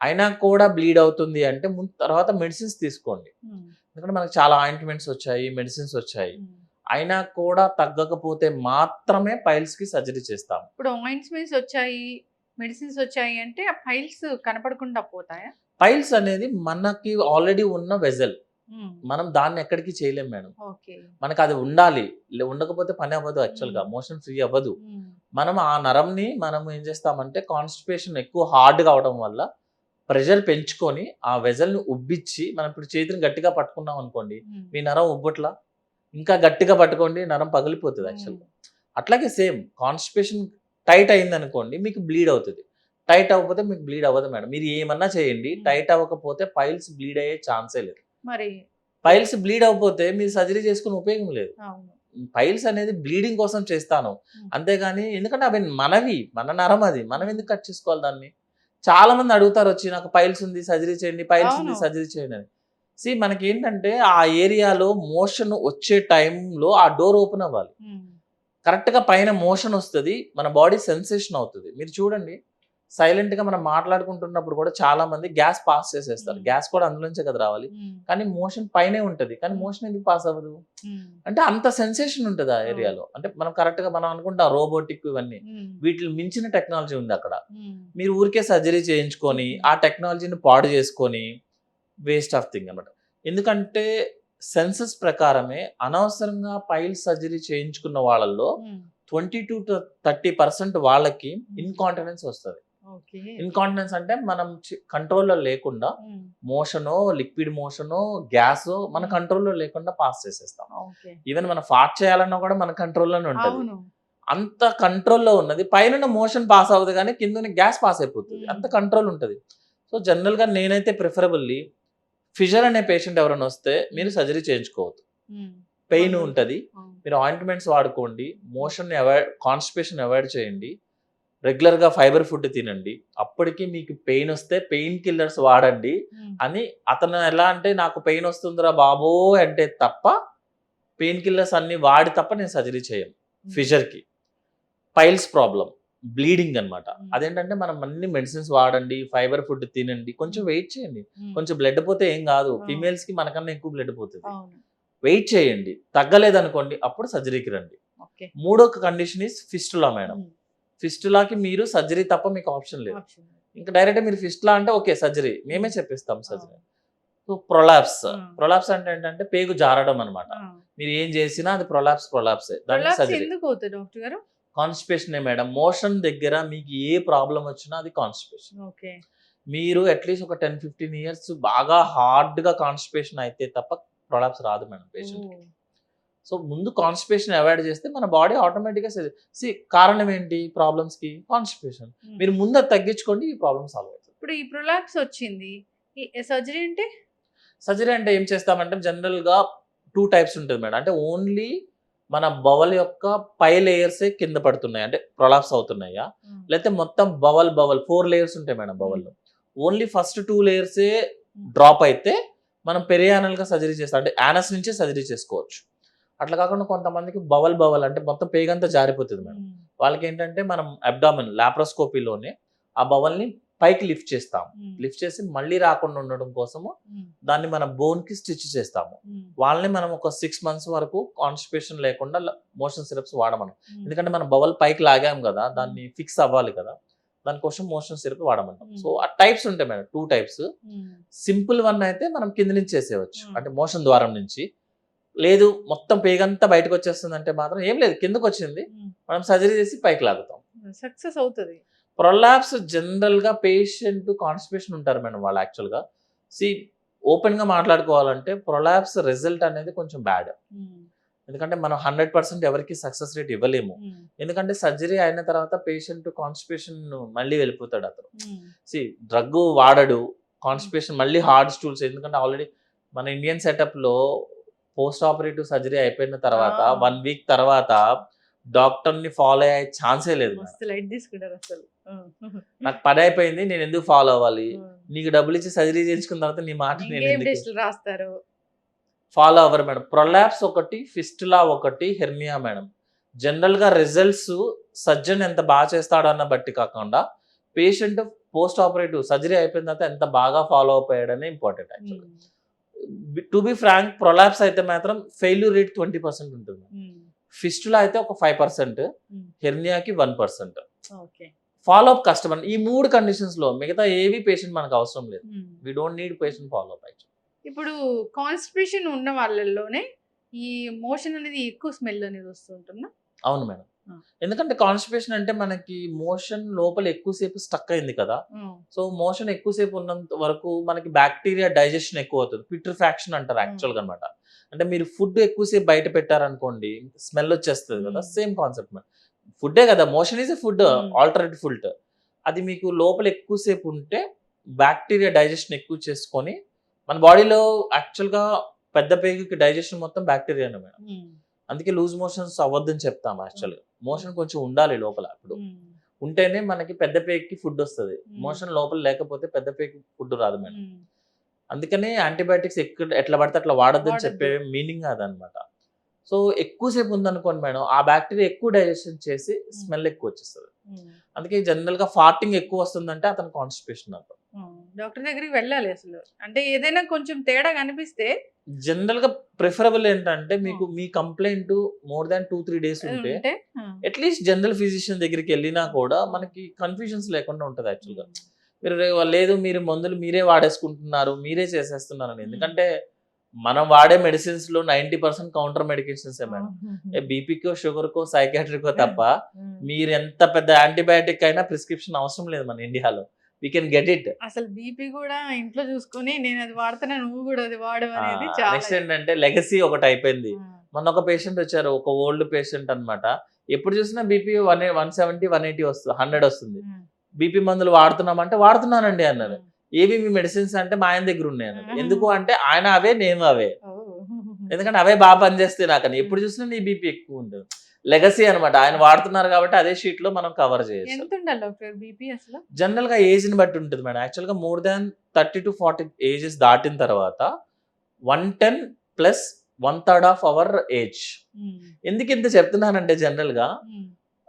అయినా కూడా బ్లీడ్ అవుతుంది అంటే తర్వాత మెడిసిన్స్ తీసుకోండి. ఎందుకంటే మనకు చాలా ఆయింట్మెంట్స్ వచ్చాయి, మెడిసిన్స్ వచ్చాయి. అయినా కూడా తగ్గకపోతే మాత్రమే పైల్స్ కి సర్జరీ చేస్తాం. ఇప్పుడు ఆయింట్మెంట్స్ వచ్చాయి, మెడిసిన్స్ వచ్చాయి అంటే ఆ పైల్స్ కనపడకుండా పోతాయా? పైల్స్ అనేది మనకి ఆల్రెడీ ఉన్న వెజల్, మనం దాన్ని ఎక్కడికి చేయలేం మేడం. మనకు అది ఉండాలి, ఉండకపోతే పని అవ్వదు. యాక్చువల్ గా మోషన్ ఫ్రీ అవ్వదు. మనం ఆ నరంని మనం ఏం చేస్తామంటే, కాన్స్టిపేషన్ ఎక్కువ హార్డ్ కావడం వల్ల ప్రెషర్ పెంచుకొని ఆ వెజల్ ని ఉబ్బిచ్చి, మనం ఇప్పుడు చేతిని గట్టిగా పట్టుకున్నాం అనుకోండి, మీ నరం ఉబ్బట్లా, ఇంకా గట్టిగా పట్టుకోండి, నరం పగిలిపోతుంది. యాక్చువల్గా అట్లాగే సేమ్ కాన్స్టిపేషన్ టైట్ అయింది అనుకోండి, మీకు బ్లీడ్ అవుతుంది. టైట్ అవ్వకపోతే మీకు బ్లీడ్ అవ్వదు మేడం. మీరు ఏమన్నా చేయండి, టైట్ అవ్వకపోతే పైల్స్ బ్లీడ్ అయ్యే ఛాన్సే లేదు. మరి పైల్స్ బ్లీడ్ అవ్వకపోతే మీరు సర్జరీ చేసుకునే ఉపయోగం లేదు. పైల్స్ అనేది బ్లీడింగ్ కోసం చేస్తాను, అంతేగాని ఎందుకంటే అవి మనవి, మన నరం, అది మనం ఎందుకు కట్ చేసుకోవాలి దాన్ని? చాలా మంది అడుగుతారు వచ్చి, నాకు పైల్స్ ఉంది సర్జరీ చేయండి, పైల్స్ ఉంది సర్జరీ చేయండి అని. మనకి ఏంటంటే ఆ ఏరియాలో మోషన్ వచ్చే టైంలో ఆ డోర్ ఓపెన్ అవ్వాలి, కరెక్ట్ గా పైన మోషన్ వస్తుంది, మన బాడీ సెన్సేషన్ అవుతుంది. మీరు చూడండి, సైలెంట్ గా మనం మాట్లాడుకుంటున్నప్పుడు కూడా చాలా మంది గ్యాస్ పాస్ చేసేస్తారు. గ్యాస్ కూడా అందులోంచే కదా రావాలి, కానీ మోషన్ పైనే ఉంటది, కానీ మోషన్ ఎందుకు పాస్ అవ్వదు అంటే అంత సెన్సేషన్ ఉంటుంది ఆ ఏరియాలో. అంటే మనం కరెక్ట్ గా మనం అనుకుంటాం రోబోటిక్ ఇవన్నీ, వీటిని మించిన టెక్నాలజీ ఉంది అక్కడ. మీరు ఊరికే సర్జరీ చేయించుకొని ఆ టెక్నాలజీని పాడు చేసుకొని వేస్ట్ ఆఫ్ థింగ్ అన్నమాట. ఎందుకంటే సెన్సస్ ప్రకారమే అనవసరంగా పైల్ సర్జరీ చేయించుకున్న వాళ్ళల్లో 20 to 30% వాళ్ళకి ఇన్కాంటినెన్స్ వస్తుంది. ఇన్కాంటినెన్స్ అంటే మనం కంట్రోల్లో లేకుండా మోషనో, లిక్విడ్ మోషనో, గ్యాస్ మన కంట్రోల్లో లేకుండా పాస్ చేసేస్తాం. ఈవెన్ మనం ఫాట్ చేయాలన్నా కూడా మన కంట్రోల్లోనే ఉంటుంది. అంత కంట్రోల్లో ఉన్నది పైన మోషన్ పాస్ అవ్వదు, కానీ కింద గ్యాస్ పాస్ అయిపోతుంది, అంత కంట్రోల్ ఉంటుంది. సో జనరల్ గా నేనైతే ప్రిఫరబుల్లీ ఫిషర్ అనే పేషెంట్ ఎవరైనా వస్తే మీరు సర్జరీ చేయించుకోవద్దు. పెయిన్ ఉంటుంది, మీరు ఆయింట్మెంట్స్ వాడుకోండి, మోషన్ కాన్స్టిపేషన్ అవాయిడ్ చేయండి, రెగ్యులర్ గా ఫైబర్ ఫుడ్ తినండి. అప్పటికి మీకు పెయిన్ వస్తే పెయిన్ కిల్లర్స్ వాడండి అని. అతను ఎలా అంటే, నాకు పెయిన్ వస్తుందిరా బాబో అంటే తప్ప పెయిన్ కిల్లర్స్ అన్ని వాడి తప్ప నేను సర్జరీ చేయను. ఫిషర్ కి పైల్స్ ప్రాబ్లం బ్లీడింగ్ అన్నమాట. అదేంటంటే మనం అన్ని మెడిసిన్స్ వాడండి, ఫైబర్ ఫుడ్ తినండి, కొంచెం వెయిట్ చేయండి, కొంచెం బ్లడ్ పోతే ఏం కాదు. ఫీమేల్స్ కి మనకన్నా ఎక్కువ బ్లడ్ పోతుంది, వెయిట్ చేయండి. తగ్గలేదనుకోండి అప్పుడు సర్జరీకి రండి. మూడో కండిషన్ ఈస్ ఫిస్టులా మేడం. ఫిస్టులాకి మీరు సర్జరీ తప్ప మీకు ఆప్షన్ లేదు. ఇంకా డైరెక్ట్ మీరు ఫిస్టులా అంటే ఓకే సర్జరీ, మేమే చెప్పిస్తాం సర్జరీ. సో ప్రొలాప్స్ అంటే ఏంటంటే పేగు జారడం అనమాట. మీరు ఏం చేసినా అది ప్రొలాప్సే. దానికి సర్జరీ. Constipation madam. మోషన్ దగ్గర మీకు ఏ ప్రాబ్లం వచ్చినా అది కాన్స్టిపేషన్. మీరు అట్లీస్ట్ ఒక 10-15 years బాగా హార్డ్ గా కాన్స్టిపేషన్ అయితే తప్ప ప్రొలాప్స్ రాదు మేడం పేషెంట్. సో ముందు కాన్స్టిపేషన్ అవాయిడ్ చేస్తే మన బాడీ ఆటోమేటిక్ గా కారణం ఏంటి ప్రాబ్లమ్స్ కి? కాన్స్టిపేషన్. మీరు ముందు అది తగ్గించుకోండి, ఈ ప్రాబ్లమ్ సాల్వ్ అవుతుంది. ఇప్పుడు ఈ ప్రొలాప్స్ వచ్చింది, సర్జరీ అంటే? సర్జరీ అంటే ఏం చేస్తామంటే జనరల్ గా 2 types ఉంటుంది మేడం. అంటే ఓన్లీ మన బవల్ యొక్క పై లేయర్సే కింద పడుతున్నాయి అంటే ప్రొలాప్స్ అవుతున్నాయా, లేకపోతే మొత్తం బవల్ 4 layers ఉంటాయి మేడం బవల్లో. ఓన్లీ ఫస్ట్ 2 layers డ్రాప్ అయితే మనం పెరియానల్ గా సర్జరీ చేస్తాం, అంటే యానస్ నుంచే సర్జరీ చేసుకోవచ్చు. అట్లా కాకుండా కొంతమందికి బవల్ అంటే మొత్తం పేగంతా జారిపోతుంది మేడం. వాళ్ళకి ఏంటంటే మనం అబ్డామిన్ లాప్రోస్కోపీలోనే ఆ బవల్ని పైకి లిఫ్ట్ చేస్తాము. లిఫ్ట్ చేసి మళ్ళీ రాకుండా ఉండడం కోసము దాన్ని మన బోన్ కి స్టిచ్ చేస్తాము. వాళ్ళని మనం ఒక 6 months వరకు కాన్స్టిపేషన్ లేకుండా మోషన్ సిరప్స్ వాడమను. ఎందుకంటే మనం బవల్ పైకి లాగాం కదా, దాన్ని ఫిక్స్ అవ్వాలి కదా, దానికోసం మోషన్ సిరప్ వాడమంటాం. సో ఆ టైప్స్ ఉంటాయి మేడం, 2 types. సింపుల్ వన్ అయితే మనం కింద నుంచి చేసేయవచ్చు, అంటే మోషన్ ద్వారం నుంచి. లేదు మొత్తం పేగంతా బయటకు వచ్చేస్తుంది అంటే మాత్రం ఏం లేదు, కిందకు వచ్చింది మనం సర్జరీ చేసి పైకి లాగుతాం. సక్సెస్ అవుతుంది. ప్రొలాప్స్ జనరల్ గా పేషెంట్ కాన్స్టిపేషన్ ఉంటారు మేడం వాళ్ళు. యాక్చువల్ గా ఓపెన్ గా మాట్లాడుకోవాలంటే ప్రొలాప్స్ రిజల్ట్ అనేది కొంచెం బ్యాడ్. ఎందుకంటే మనం 100% ఎవరికి సక్సెస్ రేట్ ఇవ్వలేము. ఎందుకంటే సర్జరీ అయిన తర్వాత పేషెంట్ కాన్స్టిపేషన్ మళ్ళీ వెళ్ళిపోతాడు అతను. డ్రగ్ వాడడు, కాన్స్టిపేషన్ మళ్ళీ హార్డ్ స్టూల్స్. ఎందుకంటే ఆల్రెడీ మన ఇండియన్ సెటప్ లో పోస్ట్ ఆపరేటివ్ సర్జరీ అయిపోయిన తర్వాత 1 week తర్వాత డాక్టర్ ని ఫాలో అయ్యే ఛాన్సే లేదు. నాకు పని అయిపోయింది, నేను ఎందుకు ఫాలో అవ్వాలి, నీకు డబ్బులు ఇచ్చి సర్జరీ చేయించుకున్న తర్వాత నీ మాట నేను రాస్తారు, ఫాలో అవ్వరు మేడం. ప్రొలాప్స్ ఒకటి, ఫిస్టులా ఒకటి, హెర్నియా మేడం. జనరల్ గా రిజల్ట్స్ సర్జన్ ఎంత బాగా చేస్తాడో అన్న బట్టి కాకుండా పేషెంట్ పోస్ట్ ఆపరేటివ్ సర్జరీ అయిపోయిన తర్వాత ఎంత బాగా ఫాలో అప్ అయ్యాడనే ఇంపార్టెంట్. యాక్చువల్గా టు బి ఫ్రాంక్, ప్రొలాప్స్ అయితే మాత్రం ఫెయిల్యూర్ రేట్ 20% ఉంటుంది. ఫిస్టులా అయితే ఒక 5%, హెర్నియాకి 1%. ఫాలో అప్ కష్టం అండి ఈ 3 కండిషన్స్ లో. మిగతా ఏవి పేషెంట్ మనకు అవసరం లేదు. We don't need patient follow up. ఇప్పుడు కాన్స్టిపేషన్ ఉన్న వాళ్ళలోనే ఈ మోషన్ అనేది ఎక్కువ స్మెల్ అనేది వస్తుంటుందా? అవును మేడం. ఎందుకంటే కాన్స్టిపేషన్ అంటే మనకి మోషన్ లోపల ఎక్కువసేపు స్టక్ అయింది కదా. సో మోషన్ ఎక్కువసేపు ఉన్నంత వరకు మనకి బ్యాక్టీరియా డైజెషన్ ఎక్కువ అవుతుంది. పిట్రిఫాక్షన్ అంటారు యాక్చువల్గా అనమాట. అంటే మీరు ఫుడ్ ఎక్కువసేపు బయట పెట్టారనుకోండి, స్మెల్ వచ్చేస్తుంది కదా. Same concept madam. ఫుడ్డే కదా, motion is a food, alternative food. అది మీకు లోపల ఎక్కువసేపు ఉంటే బ్యాక్టీరియా డైజెషన్ ఎక్కువ చేసుకొని మన బాడీలో యాక్చువల్గా పెద్ద పేగుకి డైజెషన్ మొత్తం బ్యాక్టీరియానే మేడం. అందుకే లూజ్ మోషన్స్ అవ్వద్దని చెప్తాం. యాక్చువల్గా మోషన్ కొంచెం ఉండాలి లోపల, ఇప్పుడు ఉంటేనే మనకి పెద్ద పేగుకి ఫుడ్ వస్తుంది. మోషన్ లోపల లేకపోతే పెద్ద పేగుకి ఫుడ్ రాదు మేడం. అందుకనే యాంటీబయాటిక్స్ ఎట్లా పడితే అట్లా వాడొద్దని చెప్పే మీనింగ్ అదనమాట. సో ఎక్కువసేపు ఉందనుకోండి మేడం, ఆ బ్యాక్టీరియా ఎక్కువ డైజెషన్ చేసి స్మెల్ ఎక్కువ వచ్చేస్తుంది. అందుకే జనరల్ గా ఫార్టింగ్ ఎక్కువ వస్తుందంటే అతను కాన్స్టిపేషన్ అంటారు. డాక్టర్ దగ్గరికి వెళ్ళాలి అసలు. అంటే ఏదైనా కొంచెం తేడా కనిపిస్తే జనరల్ గా ప్రిఫరబుల్ ఏంటంటే మీకు మీ కంప్లైంట్ మోర్ దాన్ 2-3 days ఉంటే అట్లీస్ట్ జనరల్ ఫిజిషియన్ దగ్గరికి వెళ్ళినా కూడా మనకి కన్ఫ్యూజన్స్ లేకుండా ఉంటుంది. యాక్చువల్గా మీరు లేదు మీరు మందులు మీరే వాడేసుకుంటున్నారు, మీరే చేసేస్తున్నారు. ఎందుకంటే మనం వాడే మెడిసిన్స్ లో 90% కౌంటర్ మెడికేషన్స్ మేడం. బీపీకో, షుగర్కో, సైకాట్రికో తప్ప మీరు ఎంత పెద్ద యాంటీబయాటిక్ అయినా ప్రిస్క్రిప్షన్ అవసరం లేదు మన ఇండియాలో. We can get it. అసలు బీపీ కూడా ఇంట్లో చూసుకొని నేను అది వాడుతున్నా, నువ్వు కూడా అది వాడు అనేది. నెక్స్ట్ ఏంటంటే లెగసీ ఒకటి అయిపోయింది. మొన్న ఒక పేషెంట్ వచ్చారు, ఒక ఓల్డ్ పేషెంట్ అన్నమాట. ఎప్పుడు చూసినా బీపీ 170, 180 వస్తుంది, 100 వస్తుంది. బీపీ మందులు వాడుతున్నామంటే వాడుతున్నానండి అన్నారు. ఏవి మీ మెడిసిన్స్ అంటే మా ఆయన దగ్గర ఉన్నాయి అన్నారు. ఎందుకు అంటే ఆయన అవే, నేను అవే. ఎందుకంటే అవే బాగా పనిచేస్తాయి నాకని. ఎప్పుడు చూసినా నీ బీపీ ఎక్కువ ఉంటుంది. లెగసీ అనమాట. ఆయన వాడుతున్నారు కాబట్టి అదే షీట్ లో మనం కవర్ చేయొచ్చు. జనరల్ గా ఏజ్ ని బట్టి ఉంటుంది మేడం. యాక్చువల్ గా మోర్ దాన్ 30 to 40 ఏజెస్ దాటిన తర్వాత 110 + 1/3 ఆఫ్ అవర్ ఏజ్. ఎందుకు ఇంత చెప్తున్నానంటే జనరల్ గా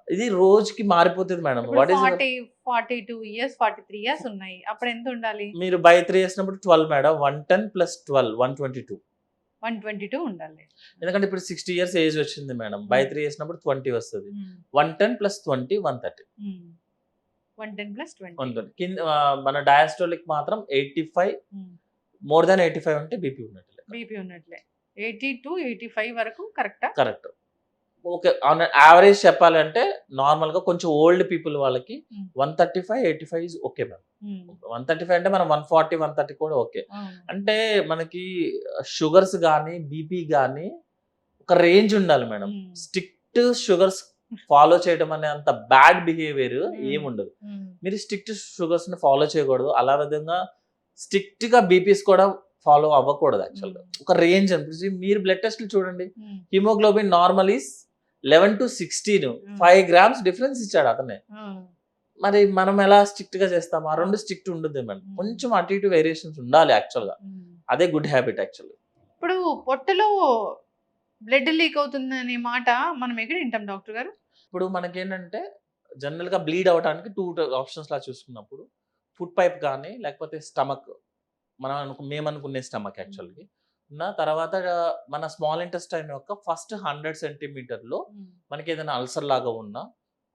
ఇది రోజుకి మారిపోతుంది మేడం. 42 years 43 years ఉన్నాయి, అప్పుడు ఎంత ఉండాలి? మీరు బై 3 చేసినప్పుడు 12 మేడం. 110 + 12 122 ఉండాలి. ఎందుకంటే ఇప్పుడు 60 years ఏజ్ వచ్చింది మేడం. బై 3 చేసినప్పుడు 20 వస్తుంది. 110 + 20 130. 110 + 20 కింద మన డయాస్టోలిక్ మాత్రం 85, మోర్ దాన్ 85 ఉంటే బీపీ ఉన్నట్లే. 80 to 85 వరకు కరెక్టా? కరెక్ట్. ఓకే. ఆన్ యావరేజ్ చెప్పాలంటే నార్మల్ గా కొంచెం ఓల్డ్ పీపుల్ వాళ్ళకి 135, 85 ఇస్ ఓకే మేడం. 135 అంటే మనం 140, 130 కూడా ఓకే. అంటే మనకి షుగర్స్ కానీ బీపీ కానీ ఒక రేంజ్ ఉండాలి మేడం. స్ట్రిక్ట్ షుగర్స్ ఫాలో చేయడం అనే అంత బ్యాడ్ బిహేవియర్ ఏముండదు. మీరు స్ట్రిక్ట్ షుగర్స్ ని ఫాలో చేయకూడదు. అలా విధంగా స్ట్రిక్ట్ గా బీపీస్ కూడా ఫాలో అవ్వకూడదు. యాక్చువల్గా ఒక రేంజ్ అనిపించి మీరు బ్లడ్ టెస్ట్లు చూడండి. Haemoglobin normal is 11 to 16, 5 grams difference ఇచ్చాడు అతనే. మరి మనం ఎలా స్ట్రిక్ట్ గా చేస్తాం? ఆ రెండు స్ట్రిక్ట్ ఉండదు మేడం. కొంచెం అటు ఇటు వేరియేషన్స్ ఉండాలి యాక్చువల్గా. అదే గుడ్ హ్యాబిట్ యాక్చువల్గా. ఇప్పుడు పొట్టలో బ్లడ్ లీక్ అవుతుంది అనే మాట మనం ఎక్కడ వింటాం డాక్టర్ గారు? ఇప్పుడు మనకేంటంటే జనరల్ గా బ్లీడ్ అవడానికి 2 ఆప్షన్స్ లా చూసుకున్నప్పుడు ఫుడ్ పైప్ కానీ లేకపోతే స్టమక్ మేము అనుకునే స్టమక్ యాక్చువల్గా ఉన్న తర్వాత మన స్మాల్ ఇంటెస్టైన్ యొక్క ఫస్ట్ 100 సెంటీమీటర్లో మనకి ఏదైనా అల్సర్ లాగా ఉన్నా,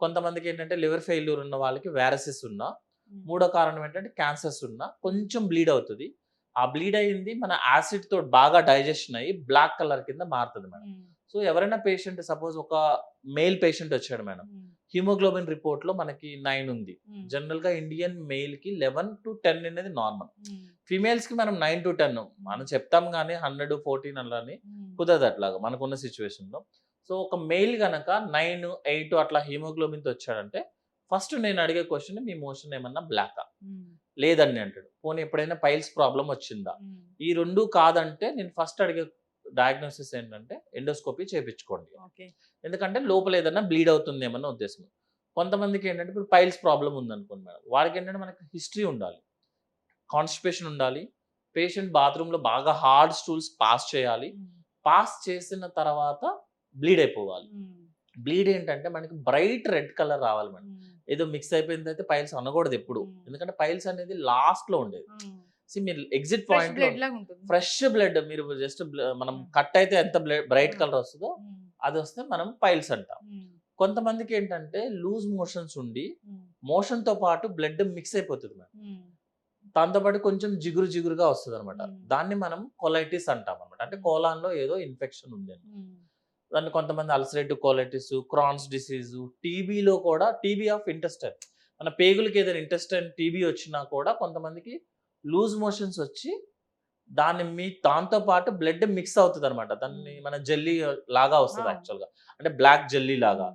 కొంతమందికి ఏంటంటే లివర్ ఫెయిల్యూర్ ఉన్న వాళ్ళకి వ్యారసిస్ ఉన్నా, మూడో కారణం ఏంటంటే క్యాన్సర్స్ ఉన్నా కొంచెం బ్లీడ్ అవుతుంది. ఆ బ్లీడ్ అయింది మన యాసిడ్ తోటి బాగా డైజెషన్ అయ్యి బ్లాక్ కలర్ కింద మారుతుంది మేడం. సో ఎవరైనా పేషెంట్ సపోజ్ ఒక మేల్ పేషెంట్ వచ్చాడు మేడం, హిమోగ్లోబిన్ రిపోర్ట్ లో మనకి 9 ఉంది. జనరల్ గా ఇండియన్ మేల్ కి 11 to 10 అనేది నార్మల్. ఫీమేల్స్ కి మనం 9 to 10 మనం చెప్తాం కానీ 100, 14 అలా అని కుదరదు అట్లాగా మనకున్న సిచ్యువేషన్ లో. సో ఒక మెయిల్ గనక 9, 8 అట్లా హిమోగ్లోబిన్ తో వచ్చాడంటే ఫస్ట్ నేను అడిగే క్వశ్చన్, మీ మోషన్ ఏమన్నా బ్లాకా? లేదండి అంటాడు. పోనీ ఎప్పుడైనా పైల్స్ ప్రాబ్లం వచ్చిందా? ఈ రెండు కాదంటే నేను ఫస్ట్ అడిగే డయాగ్నోసిస్ ఏంటంటే ఎండోస్కోపీ చేయించుకోండి. ఎందుకంటే లోపల ఏదైనా బ్లీడ్ అవుతుందేమన్న ఉద్దేశం. కొంతమందికి ఏంటంటే ఇప్పుడు పైల్స్ ప్రాబ్లం ఉందనుకోండి మేడం, వాడికి ఏంటంటే మనకి హిస్టరీ ఉండాలి, కాన్స్టిపేషన్ ఉండాలి, పేషెంట్ బాత్రూంలో బాగా హార్డ్ స్టూల్స్ పాస్ చేయాలి, పాస్ చేసిన తర్వాత బ్లీడ్ అయిపోవాలి. బ్లీడ్ ఏంటంటే మనకి బ్రైట్ రెడ్ కలర్ రావాలి మేడం. ఏదో మిక్స్ అయిపోయింది అయితే పైల్స్ అనకూడదు ఎప్పుడు, ఎందుకంటే పైల్స్ అనేది లాస్ట్ లో ఉండేది. మీరు ఎగ్జిట్ పాయింట్ లో ఫ్రెష్ బ్లడ్, మీరు జస్ట్ మనం కట్ అయితే ఎంత బ్రైట్ కలర్ వస్తుందో అది వస్తే మనం పైల్స్ అంటాం. కొంతమందికి ఏంటంటే లూజ్ మోషన్స్ ఉండి మోషన్ తో పాటు బ్లడ్ మిక్స్ అయిపోతుంది మేడం, దాంతో పాటు కొంచెం జిగురు జిగురుగా వస్తుంది అనమాట. దాన్ని మనం కొలైటిస్ అంటాం అనమాట. అంటే కోలాన్ లో ఏదో ఇన్ఫెక్షన్ ఉంది అని. దాన్ని కొంతమంది అల్సరేటివ్ కోలైటిస్, క్రాన్స్ డిసీజ్, టీబీలో కూడా టీబీ ఆఫ్ ఇంటెస్టైన్, మన పేగులకి ఏదైనా ఇంటెస్టైన్ టీబీ వచ్చినా కూడా కొంతమందికి లూజ్ మోషన్స్ వచ్చి దాంతో పాటు బ్లడ్ మిక్స్ అవుతుంది అనమాట. దాన్ని మన జెల్లీ లాగా వస్తుంది యాక్చువల్గా, అంటే బ్లాక్ జెల్లీ లాగా.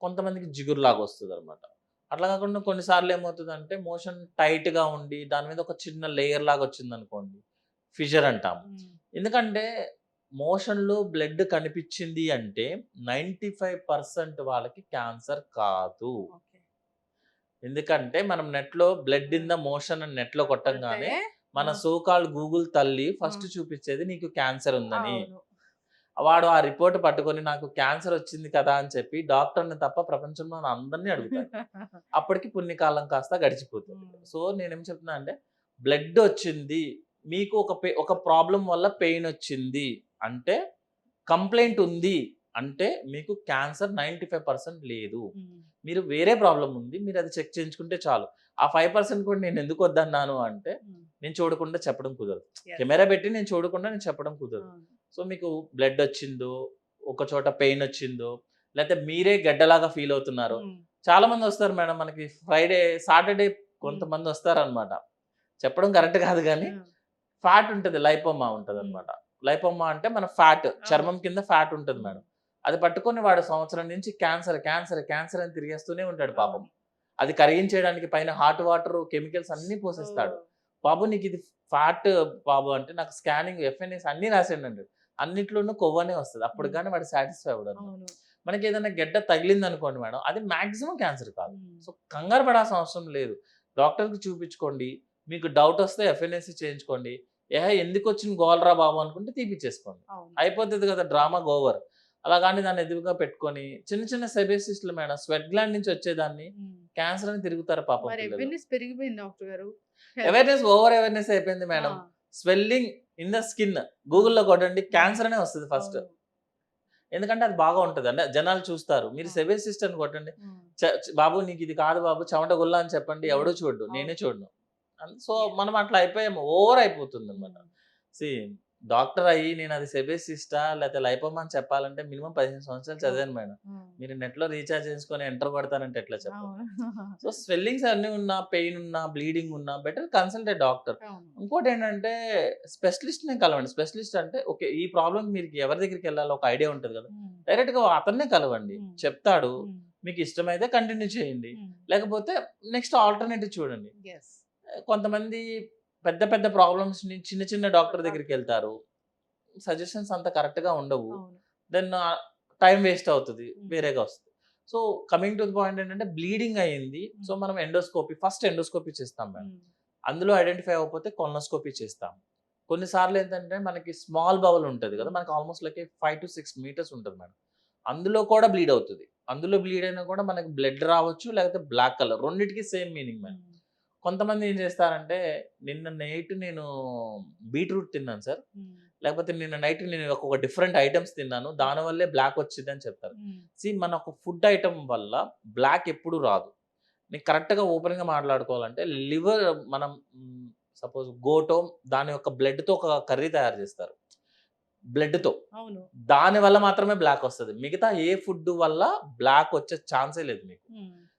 కొంతమందికి జిగురు లాగా వస్తుంది అనమాట. అట్లా కాకుండా కొన్నిసార్లు ఏమవుతుంది అంటే మోషన్ టైట్ గా ఉండి దాని మీద ఒక చిన్న లేయర్ లాగా వచ్చింది అనుకోండి, ఫిజర్ అంటాము. ఎందుకంటే మోషన్ లో బ్లడ్ కనిపించింది అంటే 95% వాళ్ళకి క్యాన్సర్ కాదు. ఎందుకంటే మనం నెట్ లో బ్లడ్ ఇన్ ద మోషన్ అని నెట్ లో కొట్టంగానే మన సోకాల్ గూగుల్ తల్లి ఫస్ట్ చూపించేది నీకు క్యాన్సర్ ఉందని. వాడు ఆ రిపోర్ట్ పట్టుకొని నాకు క్యాన్సర్ వచ్చింది కదా అని చెప్పి డాక్టర్ని తప్ప ప్రపంచంలో అందరినీ అడుగుతాడు. అప్పటికి పుణ్యకాలం కాస్త గడిచిపోతుంది. సో నేనేం చెప్తున్నా అంటే, బ్లడ్ వచ్చింది మీకు ఒక ప్రాబ్లం వల్ల పెయిన్ వచ్చింది అంటే, కంప్లైంట్ ఉంది అంటే మీకు క్యాన్సర్ 95% లేదు. మీరు వేరే ప్రాబ్లం ఉంది, మీరు అది చెక్ చేయించుకుంటే చాలు. ఆ 5% కూడా నేను ఎందుకు వద్దన్నాను అంటే, నేను చూడకుండా చెప్పడం కుదరదు. కెమెరా పెట్టి నేను చూడకుండా నేను చెప్పడం కుదరదు. సో మీకు బ్లడ్ వచ్చిందో, ఒక చోట పెయిన్ వచ్చిందో, లేకపోతే మీరే గడ్డలాగా ఫీల్ అవుతున్నారు. చాలా మంది వస్తారు మేడం మనకి సాటర్డే కొంతమంది వస్తారనమాట. చెప్పడం కరెక్ట్ కాదు కానీ ఫ్యాట్ ఉంటుంది, లైపోమా ఉంటుంది అనమాట. లైపోమా అంటే మన ఫ్యాట్, చర్మం కింద ఫ్యాట్ ఉంటుంది మేడం. అది పట్టుకొని వాడు సంవత్సరం నుంచి క్యాన్సర్ క్యాన్సర్ క్యాన్సర్ అని తిరిగేస్తూనే ఉంటాడు పాపం. అది కరిగించేయడానికి పైన హాట్ వాటర్ కెమికల్స్ అన్ని పోసేస్తాడు. బాబు నీకు ఇది ఫ్యాట్ బాబు అంటే, నాకు స్కానింగ్ ఎఫ్ఎన్ఎస్ అన్ని రాసేయండి, అన్నిట్లోనూ కొవ్వనే వస్తుంది. అప్పుడు కానీ వాడు సాటిస్ఫై అవ్వడం. మనకి ఏదైనా గడ్డ తగిలింది అనుకోండి మేడం, అది మాక్సిమం క్యాన్సర్ కాదు. సో కంగారు పడాల్సిన అవసరం లేదు. డాక్టర్కి చూపించుకోండి, మీకు డౌట్ వస్తే ఎఫ్ఎన్ఎస్ చేయించుకోండి. ఎందుకు వచ్చిన గోల్రా బాబు అనుకుంటే తీపిచ్చేసుకోండి, అయిపోతుంది కదా, డ్రామా గోవర్. అలా కానీ దాన్ని ఎదురుగా పెట్టుకొని చిన్న చిన్న సెబేసిస్ట్లు మేడం, స్వెట్ గ్లాండ్ నుంచి వచ్చేదాన్ని క్యాన్సర్ అని తిరుగుతారు పాపం. అవేర్నెస్ ఓవర్ అవేర్నెస్ అయిపోయింది madam. Swelling in the skin గూగుల్లో కొట్టండి, క్యాన్సర్ అనే వస్తుంది ఫస్ట్. ఎందుకంటే అది బాగా ఉంటుంది అంటే జనాలు చూస్తారు. మీరు సెబేసిస్ట్ అని కొట్టండి, బాబు నీకు ఇది కాదు బాబు చెమట గుల్ల అని చెప్పండి, ఎవడో చూడు, నేనే చూడను. సో మనం అట్లా అయిపోయాము, ఓవర్ అయిపోతుంది అనమాట. డాక్టర్ అయ్యి నేను అది సెబేసిస్టా లేకపోతే లైపోమా అని చెప్పాలంటే మినిమం 15 సంవత్సరాలు చదివాను మేడం. మీరు నెట్లో రీఛార్జ్ చేసుకొని ఎంటర్ కొడతానంటే ఎట్లా చెప్పాలి? సో స్వెల్లింగ్స్ అన్ని ఉన్నా, పెయిన్ ఉన్నా, బ్లీడింగ్ ఉన్నా బెటర్ కన్సల్ట్ ఏ డాక్టర్. ఇంకోటి ఏంటంటే స్పెషలిస్ట్నే కలవండి. స్పెషలిస్ట్ అంటే ఓకే ఈ ప్రాబ్లం మీరు ఎవరి దగ్గరికి వెళ్ళాలో ఒక ఐడియా ఉంటుంది కదా, డైరెక్ట్ గా అతన్నే కలవండి, చెప్తాడు. మీకు ఇష్టమైతే కంటిన్యూ చేయండి, లేకపోతే నెక్స్ట్ ఆల్టర్నేటివ్ చూడండి. కొంతమంది పెద్ద పెద్ద ప్రాబ్లమ్స్ ని చిన్న చిన్న డాక్టర్ దగ్గరికి వెళ్తారు, సజెషన్స్ అంత కరెక్ట్ గా ఉండవు, దెన్ టైం వేస్ట్ అవుతుంది, వేరేగా వస్తుంది. So coming to the point ఏంటంటే బ్లీడింగ్ అయ్యింది, సో మనం ఫస్ట్ ఎండోస్కోపీ చేస్తాం మేడం. అందులో ఐడెంటిఫై అవ్వకపోతే కొలనోస్కోపీ చేస్తాం. కొన్నిసార్లు ఏంటంటే మనకి స్మాల్ బౌల్ ఉంటుంది కదా, మనకి ఆల్మోస్ట్ లైక్ 5 to 6 meters ఉంటుంది మేడం, అందులో కూడా బ్లీడ్ అవుతుంది. అందులో బ్లీడ్ అయినా కూడా మనకి బ్లడ్ రావచ్చు, లేకపోతే బ్లాక్ కలర్, రెండింటికి సేమ్ మీనింగ్ మేడం. కొంతమంది ఏం చేస్తారంటే నిన్న నైట్ నేను బీట్రూట్ తిన్నాను సార్, లేకపోతే నిన్న నైట్ నేను ఒక డిఫరెంట్ ఐటమ్స్ తిన్నాను దానివల్లే బ్లాక్ వచ్చింది అని చెప్తారు. మన ఒక ఫుడ్ ఐటమ్ వల్ల బ్లాక్ ఎప్పుడు రాదు. నీకు కరెక్ట్గా ఓపెన్గా మాట్లాడుకోవాలంటే లివర్ మనం సపోజ్ గోటో దాని యొక్క బ్లడ్తో ఒక కర్రీ తయారు చేస్తారు, బ్లడ్తో. అవును. దాని వల్ల మాత్రమే బ్లాక్ వస్తుంది. మిగతా ఏ ఫుడ్ వల్ల బ్లాక్ వచ్చే ఛాన్సే లేదు మీకు.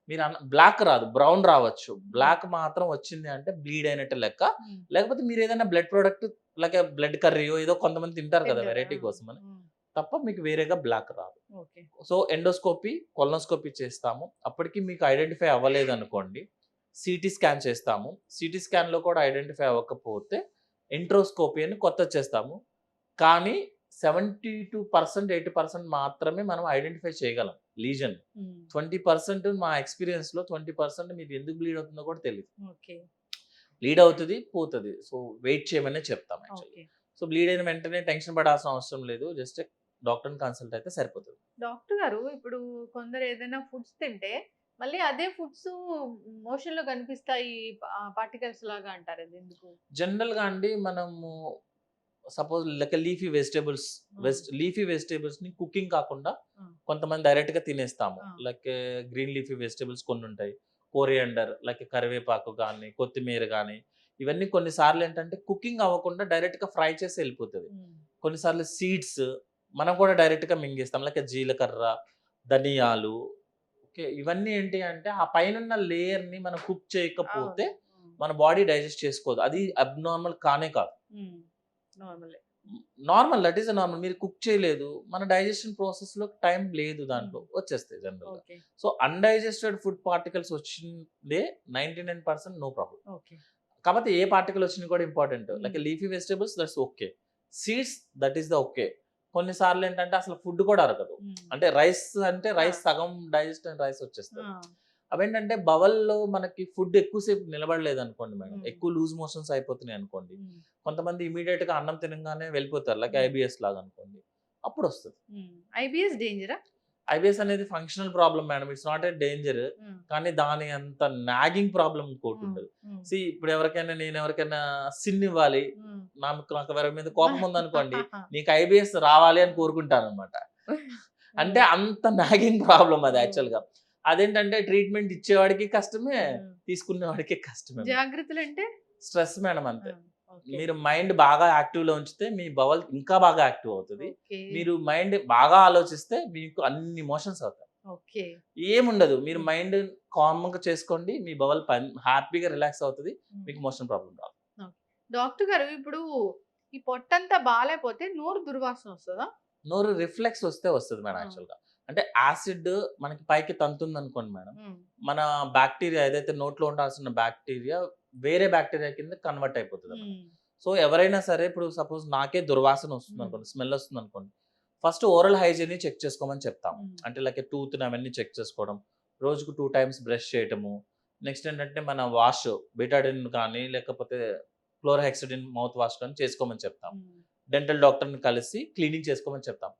మీరు బ్లాక్ రాదు, బ్రౌన్ రావచ్చు. బ్లాక్ మాత్రం వచ్చింది అంటే బ్లీడ్ అయినట్టు లెక్క. లేకపోతే మీరు ఏదైనా బ్లడ్ ప్రోడక్ట్ లేక బ్లడ్ కర్రీయో ఏదో కొంతమంది తింటారు కదా వెరైటీ కోసం అని, తప్ప మీకు వేరేగా బ్లాక్ రాదు. సో ఎండోస్కోపీ, కొలనోస్కోపీ చేస్తాము. అప్పటికి మీకు ఐడెంటిఫై అవ్వలేదు అనుకోండి, సిటీ స్కాన్ చేస్తాము. సిటీ స్కాన్లో కూడా ఐడెంటిఫై అవ్వకపోతే ఎంట్రోస్కోపీ అని కొత్తది చేస్తాము. కానీ 72% 80% మాత్రమే మనం ఐడెంటిఫై చేయగలం లీజన్. 20% మా ఎక్స్పీరియన్స్లో 20% మీకు ఎందుకు బ్లీడ్ అవుతుందో కూడా తెలియదు. బ్లీడ్ అవుతుంది, పోతుంది. సో వెయిట్ చేయమనే చెప్తాం యాక్చువల్లీ. సో బ్లీడ్ అయిన వెంటనే టెన్షన్ పడాల్సిన అవసరం లేదు, జస్ట్ డాక్టర్ని కన్సల్ట్ అయితే సరిపోతుంది. డాక్టర్ గారు, ఇప్పుడు కొందరు ఏదైనా ఫుడ్స్ తింటే మళ్ళీ అదే ఫుడ్స్ మోషన్ లో కనిపిస్తాయి పార్టికల్స్ లాగా అంటారు, అది ఎందుకు? జనరల్ గా అండి మనము suppose like leafy vegetables, leafy vegetables ని కుకింగ్ కాకుండా కొంతమంది డైరెక్ట్ గా తినేస్తాము. లైక్ గ్రీన్ లీఫీ వెజిటేబుల్స్ కొన్ని ఉంటాయి, కోరియాండర్, లైక్ కరివేపాకు కానీ కొత్తిమీర కానీ, ఇవన్నీ కొన్నిసార్లు ఏంటంటే కుకింగ్ అవ్వకుండా డైరెక్ట్ గా ఫ్రై చేసి వెళ్ళిపోతుంది. కొన్నిసార్లు సీడ్స్ మనం కూడా డైరెక్ట్ గా మింగేస్తాం, లైక్ జీలకర్ర, ధనియాలు. ఓకే, ఇవన్నీ ఏంటి అంటే ఆ పైన లేయర్ ని మనం కుక్ చేయకపోతే మన బాడీ డైజెస్ట్ చేసుకోదు. అది అబ్నార్మల్ కానే కాదు, నార్మల్. That is normal. మీరు కుక్ చేయలేదు, మన డైజెషన్ ప్రాసెస్ లో టైం లేదు, దాంట్లో వచ్చేస్తాయి general. So undigested food particles వచ్చిందే 99% నో ప్రాబ్లం. కాకపోతే ఏ పార్టికల్ వచ్చినా కూడా important. Like leafy vegetables that's okay, seeds that is the okay. కొన్నిసార్లు ఏంటంటే అసలు ఫుడ్ కూడా అరగదు. అంటే రైస్ అంటే రైస్ సగం డైజెస్ట్ అయిన రైస్ వచ్చేస్తుంది. అవేంటంటే బవల్లో మనకి ఫుడ్ ఎక్కువసేపు నిలబడలేదు అనుకోండి మేడం, ఎక్కువ లూజ్ మోషన్స్ అయిపోతున్నాయి అనుకోండి, కొంతమంది ఇమీడియట్ గా అన్నం తినగానే వెళ్ళిపోతారు, లైక్ ఐబిఎస్ లాగా అనుకోండి, అప్పుడు వస్తుంది. ఐబిఎస్ డేంజరా? ఐబిఎస్ అనేది functional problem madam, it's not a danger. కానీ దాని అంత నాగింగ్ ప్రాబ్లం ఇంకోటి ఉండదు. ఇప్పుడు నేను ఎవరికైనా సిన్ ఇవ్వాలి, నాకు ఎవరి మీద కోపం ఉందనుకోండి, నీకు ఐబిఎస్ రావాలి అని కోరుకుంటాను అనమాట. అంటే అంత నాగింగ్ ప్రాబ్లం అది యాక్చువల్ గా. అదేంటంటే ట్రీట్మెంట్ ఇచ్చేవాడికి కష్టమే, తీసుకునేవాడికి కష్టమే. జాగ్రత్తలు అంటే స్ట్రెస్ మేడం అంతే. మీరు మైండ్ బాగా యాక్టివ్ లో ఉంచితే మీ బవల్ ఇంకా బాగా యాక్టివ్ అవుతుంది. మీరు మైండ్ బాగా ఆలోచిస్తే మీకు అన్ని మోషన్స్ అవుతాయి. ఏముండదు, మీరు మైండ్ కామ్ గా చేసుకోండి, మీ బవల్ హ్యాపీగా రిలాక్స్ అవుతుంది, మీకు మోషన్ ప్రాబ్లం రాదు. డాక్టర్ గారు, ఇప్పుడు ఈ పొట్టంతా బాగాలేకపోతే నోరు దుర్వాసన వస్తుందా? నోరు రిఫ్లెక్స్ వస్తుంది మేడం. యాక్చువల్ గా అంటే యాసిడ్ మనకి పైకి తంతుంది అనుకోండి మేడం, మన బ్యాక్టీరియా ఏదైతే నోట్లో ఉండాల్సిన బ్యాక్టీరియా వేరే బ్యాక్టీరియా కింద కన్వర్ట్ అయిపోతుంది. సో ఎవరైనా సరే, ఇప్పుడు సపోజ్ నాకే దుర్వాసన వస్తుంది అనుకోండి, స్మెల్ వస్తుంది అనుకోండి, ఫస్ట్ ఓరల్ హైజీన్ చెక్ చేసుకోమని చెప్తాం. అంటే లైక్ టూత్ అవన్నీ చెక్ చేసుకోవడం, రోజుకు 2 times బ్రష్ చేయటము. నెక్స్ట్ ఏంటంటే మన వాష్ బెటాడిన్ కానీ లేకపోతే క్లోరోహెక్సిడిన్ మౌత్ వాష్ కానీ చేసుకోమని చెప్తాం. డెంటల్ డాక్టర్ని కలిసి క్లీనింగ్ చేసుకోమని చెప్తాం.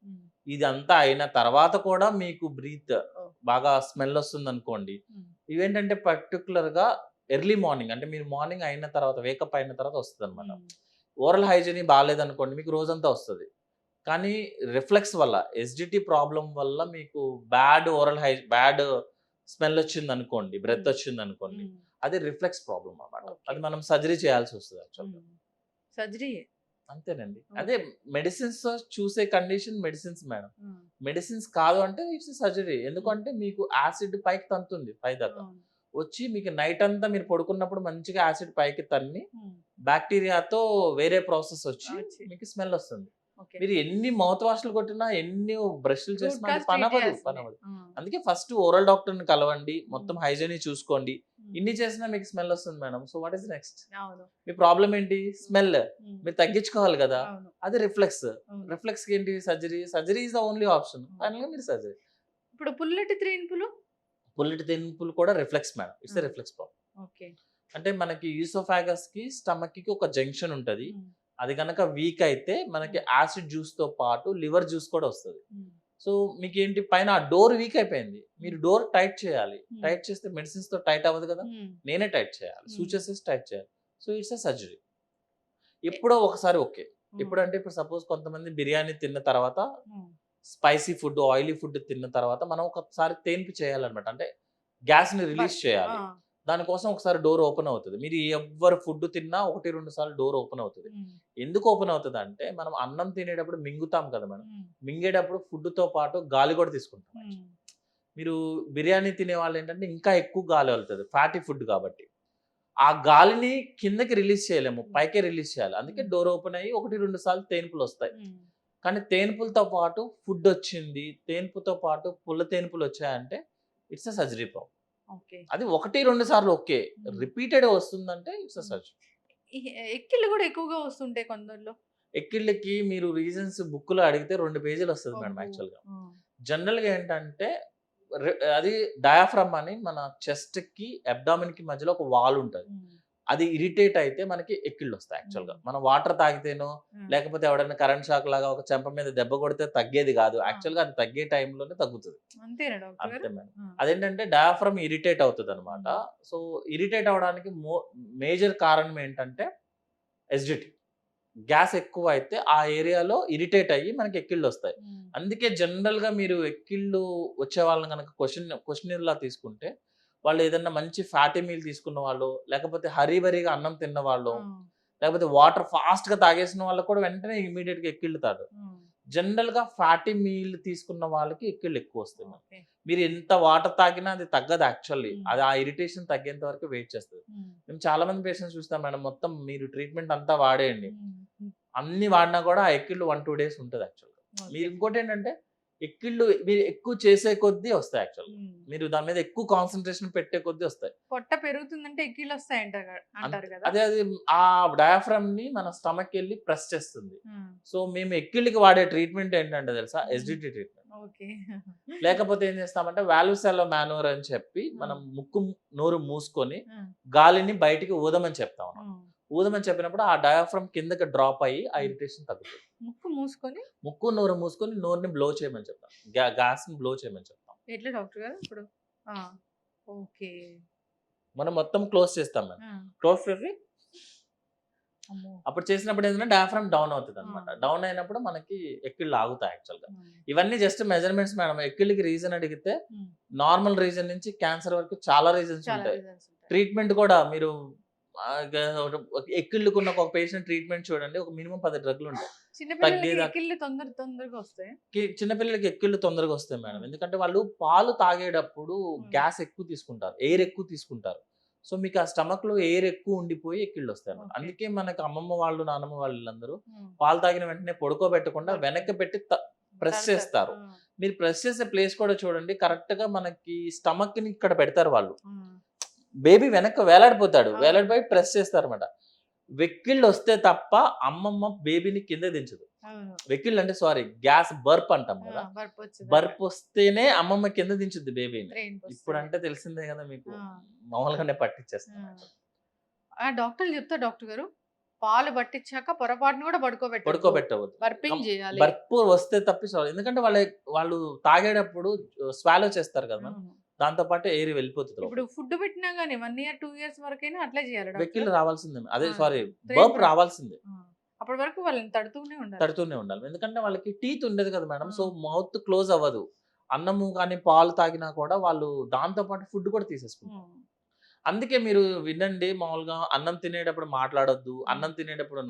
ఇదంతా అయిన తర్వాత కూడా మీకు బ్రీత్ బాగా స్మెల్ వస్తుంది అనుకోండి, ఇవేంటంటే పర్టికులర్గా ఎర్లీ మార్నింగ్, అంటే మీరు మార్నింగ్ అయిన తర్వాత వేకప్ అయిన తర్వాత వస్తుంది అనమాట. ఓరల్ హైజీన్ బాగాలేదనుకోండి, మీకు రోజంతా వస్తుంది. కానీ రిఫ్లెక్స్ వల్ల, ఎస్డిటి ప్రాబ్లం వల్ల మీకు బ్యాడ్ స్మెల్ వచ్చింది అనుకోండి, బ్రెత్ వచ్చింది అనుకోండి, అది రిఫ్లెక్స్ ప్రాబ్లం అన్నమాట. అది మనం సర్జరీ చేయాల్సి వస్తుంది యాక్చువల్గా. సర్జరీ అంతేనండి. అదే మెడిసిన్స్ చూసే కండిషన్ మెడిసిన్స్ మేడం. మెడిసిన్స్ కాదు అంటే ఇట్స్ సర్జరీ. ఎందుకంటే మీకు యాసిడ్ పైకి తంతుంది, పై దాకా వచ్చి మీకు నైట్ అంతా మీరు పడుకున్నప్పుడు మంచిగా యాసిడ్ పైకి తన్ని బ్యాక్టీరియాతో వేరే ప్రాసెస్ వచ్చి మీకు స్మెల్ వస్తుంది. మీరు ఎన్ని మౌత్ వాష్లు కొట్టినా, ఎన్ని బ్రష్లు చేసినా పనవదు. అందుకే ఫస్ట్ ఓరల్ డాక్టర్ ని కలవండి, మొత్తం హైజీన్ చూసుకోండి. ఇన్ని చేసినా మీకు స్మెల్ వస్తుంది madam. So what is next? Me problem ఏంటి? స్మెల్. మీరు తగ్గించుకోవాలి కదా, అది రిఫ్లెక్స్. రిఫ్లెక్స్ ఏంటి? Surgery is the only option. Final గా మీరు సర్జరీ. ఇప్పుడు పుల్లటి తెన్పులు కూడా reflex madam. It's reflex problem. అంటే మనకి ఈసోఫాగస్ కి స్టమక్ కి ఒక జంక్షన్ ఉంటది, అది కనుక వీక్ అయితే మనకి యాసిడ్ జ్యూస్ తో పాటు లివర్ జ్యూస్ కూడా వస్తుంది. సో మీకేంటి పైన ఆ డోర్ వీక్ అయిపోయింది, మీరు డోర్ టైట్ చేయాలి. టైట్ చేస్తే మెడిసిన్స్ తో టైట్ అవ్వదు కదా, నేనే టైట్ చేయాలి, సూచర్స్ టైట్ చేయాలి. So it's a surgery. ఎప్పుడో ఒకసారి ఓకే. ఎప్పుడంటే ఇప్పుడు సపోజ్ కొంతమంది బిర్యానీ తిన్న తర్వాత, స్పైసీ ఫుడ్, ఆయిలీ ఫుడ్ తిన్న తర్వాత మనం ఒకసారి తేన్పు చేయాలన్నమాట. అంటే గ్యాస్ ని రిలీజ్ చేయాలి. దానికోసం ఒకసారి డోర్ ఓపెన్ అవుతుంది. మీరు ఎవ్వరు ఫుడ్ తిన్నా 1-2 సార్లు డోర్ ఓపెన్ అవుతుంది. ఎందుకు ఓపెన్ అవుతుంది అంటే, మనం అన్నం తినేటప్పుడు మింగుతాం కదా మనం, మింగేటప్పుడు ఫుడ్ తో పాటు గాలి కూడా తీసుకుంటాం. మీరు బిర్యానీ తినే వాళ్ళు ఏంటంటే ఇంకా ఎక్కువ గాలి వెళ్తుంది, ఫ్యాటీ ఫుడ్ కాబట్టి. ఆ గాలిని కిందకి రిలీజ్ చేయలేము, పైకే రిలీజ్ చేయాలి. అందుకే డోర్ ఓపెన్ అయ్యి 1-2 సార్లు తేన్పులు వస్తాయి. కానీ తేన్పులతో పాటు ఫుడ్ వచ్చింది, తేన్పుతో పాటు పుల్ల తేన్పులు వచ్చాయంటే ఇట్స్ అ సర్జరీ ప్రాబ్లం. అది 1-2 సార్లు ఓకే, రిపీటెడ్ వస్తుందంటే ఇట్స్ అ సర్జరీ. ఎక్కిళ్ళు కూడా ఎక్కువగా వస్తుంటాయి కొందరిలో. ఎక్కిళ్ళకి మీరు రీజన్స్ బుక్ లో అడిగితే 2 పేజీలు వస్తుంది మేడం. యాక్చువల్ గా జనరల్ గా ఏంటంటే అది డయాఫ్రమ్ అని మన చెస్ట్ కి అబ్డామిన్ కి మధ్యలో ఒక వాల్ ఉంటుంది. అది ఇరిటేట్ అయితే మనకి ఎక్కిళ్ళు వస్తాయి. యాక్చువల్ గా మనం వాటర్ తాగితేనో లేకపోతే ఎవడైనా కరెంట్ షాక్ లాగా ఒక చెంప మీద దెబ్బ కొడితే తగ్గేది కాదు. యాక్చువల్ గా అది తగ్గే టైంలోనే తగ్గుతుంది. అంతే మేడం. అదేంటంటే డయాఫ్రమ్ ఇరిటేట్ అవుతుంది అనమాట. సో ఇరిటేట్ అవడానికి మేజర్ కారణం ఏంటంటే ఎసిడిటీ. గ్యాస్ ఎక్కువ అయితే ఆ ఏరియాలో ఇరిటేట్ అయ్యి మనకి ఎక్కిళ్ళు వస్తాయి. అందుకే జనరల్ గా మీరు ఎక్కిళ్ళు వచ్చే వాళ్ళని కనుక క్వశ్చన్ లా తీసుకుంటే, వాళ్ళు ఏదన్నా మంచి ఫ్యాటీ మీల్ తీసుకున్న వాళ్ళు, లేకపోతే హరీబరీగా అన్నం తిన్న వాళ్ళు, లేకపోతే వాటర్ ఫాస్ట్ గా తాగేసిన వాళ్ళకి కూడా వెంటనే ఇమీడియట్ గా ఎక్కిళ్ళు తాడు. జనరల్ గా ఫ్యాటీ మీల్ తీసుకున్న వాళ్ళకి ఎక్కిళ్ళు ఎక్కువ వస్తాయి. మీరు ఎంత వాటర్ తాగినా అది తగ్గదు యాక్చువల్లీ. అది ఆ ఇరిటేషన్ తగ్గేంత వరకు వెయిట్ చేస్తుంది. మేము చాలా మంది పేషెంట్స్ చూస్తాం మేడం, మొత్తం మీరు ట్రీట్మెంట్ అంతా వాడేయండి, అన్ని వాడినా కూడా ఆ ఎక్కిళ్ళు 1-2 డేస్ ఉంటుంది యాక్చువల్గా. మీరు ఇంకోటి ఏంటంటే ఎక్కిళ్ళు మీరు ఎక్కువ చేసే కొద్దీ వస్తాయి యాక్చువల్గా. మీరు దాని మీద ఎక్కువ కాన్సన్ట్రేషన్ పెట్టే కొద్దీ వస్తాయి. పొట్ట పెరుగుతుందంటే ఎక్కిళ్ళు వస్తాయి అంటారు కదా. అదే అది ఆ డయాఫ్రమ్ ని మన స్టమక్ వెళ్ళి ప్రెస్ చేస్తుంది. సో మేము ఎక్కిళ్ళకి వాడే ట్రీట్మెంట్ ఏంటంటే తెలుసా, ఎస్డిటి ట్రీట్మెంట్. లేకపోతే ఏం చేస్తామంటే వాల్వ్సెల్లో మానూవర్ అని చెప్పి మనం ముక్కు నోరు మూసుకొని గాలిని బయటికి ఊదమని చెప్తాం. ఊదమని చెప్పినప్పుడు ఆ డయాఫ్రమ్ కిందకి డ్రాప్ అయ్యి ఆ ఇరిటేషన్ తగ్గుతుంది. ముక్కు నోరు మూసుకొని నోరుని బ్లో చేయమని చెప్తాం, గ్యాస్ ని బ్లో చేయమని చెప్తాం. ఎట్లా డాక్టర్ గారు ఇప్పుడు? ఓకే, మనం మొత్తం క్లోజ్ చేస్తాం మేడం. క్లోజ్ చేసి అప్పుడు చేసినప్పుడు ఏంటంటే డయాఫ్రమ్ డౌన్ అవుతుంది అనమాట. డౌన్ అయినప్పుడు మనకి ఎక్కిళ్ళు ఆగుతాయి యాక్చువల్ గా. ఇవన్నీ జస్ట్ మెజర్మెంట్స్ మేడం. ఎక్కిళ్ళకి రీజన్ అడిగితే నార్మల్ రీజన్ నుంచి క్యాన్సర్ వరకు చాలా రీజన్స్ ఉంటాయి. ట్రీట్మెంట్ కూడా మీరు ఎక్కిళ్ళకున్న ఒక పేషెంట్ ట్రీట్మెంట్ చూడండి, ఒక మినిమం 10 డ్రగ్లు ఉంటాయి. చిన్నపిల్లలకి ఎక్కిళ్ళు తొందరగా వస్తాయి మేడం. ఎందుకంటే వాళ్ళు పాలు తాగేటప్పుడు గ్యాస్ ఎక్కువ తీసుకుంటారు, ఎయిర్ ఎక్కువ తీసుకుంటారు. సో మీకు ఆ స్టమక్ లో ఎయిర్ ఎక్కువ ఉండిపోయి ఎక్కిళ్ళు వస్తాయి అన్నమాట. అందుకే మనకి అమ్మమ్మ వాళ్ళు, నాన్నమ్మ వాళ్ళందరూ పాలు తాగిన వెంటనే పడుకోబెట్టకుండా వెనక్కి పెట్టి ప్రెస్ చేస్తారు. మీరు ప్రెస్ చేసే ప్లేస్ కూడా చూడండి, కరెక్ట్ గా మనకి స్టమక్ ని ఇక్కడ పెడతారు వాళ్ళు. బేబీ వెనక్కి వేలాడిపోతాడు, వేలాడిపోయి ప్రెస్ చేస్తారు అనమాట. వెక్కిళ్ళు వస్తే తప్ప అమ్మమ్మ బేబీని కింద దించదు. వెక్కిళ్ళు అంటే సారీ గ్యాస్ బర్ప్ అంటాం కదా, బర్ప్ వస్తేనే అమ్మమ్మ కింద దించుద్ది బేబీని. ఇప్పుడు అంటే తెలిసిందే కదా మీకు, మామూలుగానే పట్టించేస్తాం. డాక్టర్లు చెప్తారు డాక్టర్ గారు, పాలు పట్టించాక పొరపాటును కూడా పడుకోబెట్టవద్దు, బర్పింగ్ చేయాలి. బర్ప్ వస్తే తప్పిస్తారు. ఎందుకంటే వాళ్ళు తాగేటప్పుడు స్వాలో చేస్తారు కదా, దాంతో పాటు ఎయిర్ వెళ్ళిపోతుంది. ఇప్పుడు ఫుడ్ పెట్టినా గానీ 1 year 2 years వరకైనా అట్లా చేయాలి. వెక్కిళ్ళు రావాల్సిందే, అదే సారీ బర్ప్ రావాల్సిందే. అప్పటి వరకు వాళ్ళని తడుతూనే ఉండాలి. ఎందుకంటే వాళ్ళకి టీత్ ఉండదు కదా మేడం. సో మౌత్ క్లోజ్ అవ్వదు. అన్నము కానీ పాలు తాగినా కూడా వాళ్ళు దాంతో పాటు ఫుడ్ కూడా తీసేసుకుంటారు. అందుకే మీరు వినండి, మామూలుగా అన్నం తినేటప్పుడు మాట్లాడొద్దు, అన్నం తినేటప్పుడు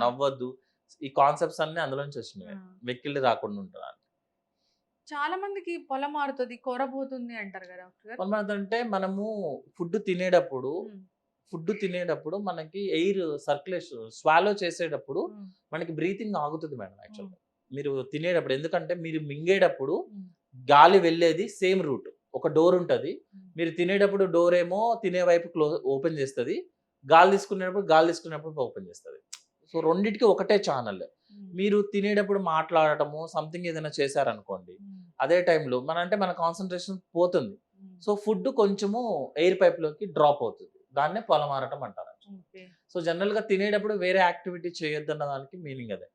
నవ్వద్దు, ఈ కాన్సెప్ట్స్ అన్ని అందులోంచి వచ్చినాయి, వెక్కిళ్ళు రాకుండా ఉంటారు. చాలా మందికి పొలం మారుతుంది, కొరబోతుంది అంటారు కదా డాక్టర్. అంటే మనము ఫుడ్ తినేటప్పుడు మనకి ఎయిర్ సర్క్యులేషన్ స్వాలో చేసేటప్పుడు మనకి బ్రీతింగ్ ఆగుతుంది మేడం యాక్చువల్గా మీరు తినేటప్పుడు. ఎందుకంటే మీరు మింగేటప్పుడు గాలి వెళ్ళేది సేమ్ రూట్, ఒక డోర్ ఉంటుంది. మీరు తినేటప్పుడు డోర్ ఏమో తినే వైపు ఓపెన్ చేస్తుంది, గాలి తీసుకునేటప్పుడు ఓపెన్ చేస్తుంది. సో రెండింటికి ఒకటే ఛానల్. మీరు తినేటప్పుడు మాట్లాడటము సంథింగ్ ఏదైనా చేశారనుకోండి, అదే టైంలో మన కాన్సన్ట్రేషన్ పోతుంది. సో ఫుడ్ కొంచెము ఎయిర్ పైప్ లోకి డ్రాప్ అవుతుంది, దాన్నే పొలమారటం అంటారు. సో జనరల్ గా తినేటప్పుడు వేరే యాక్టివిటీ చేయొద్దు అన్న దానికి మీనింగ్ అదే.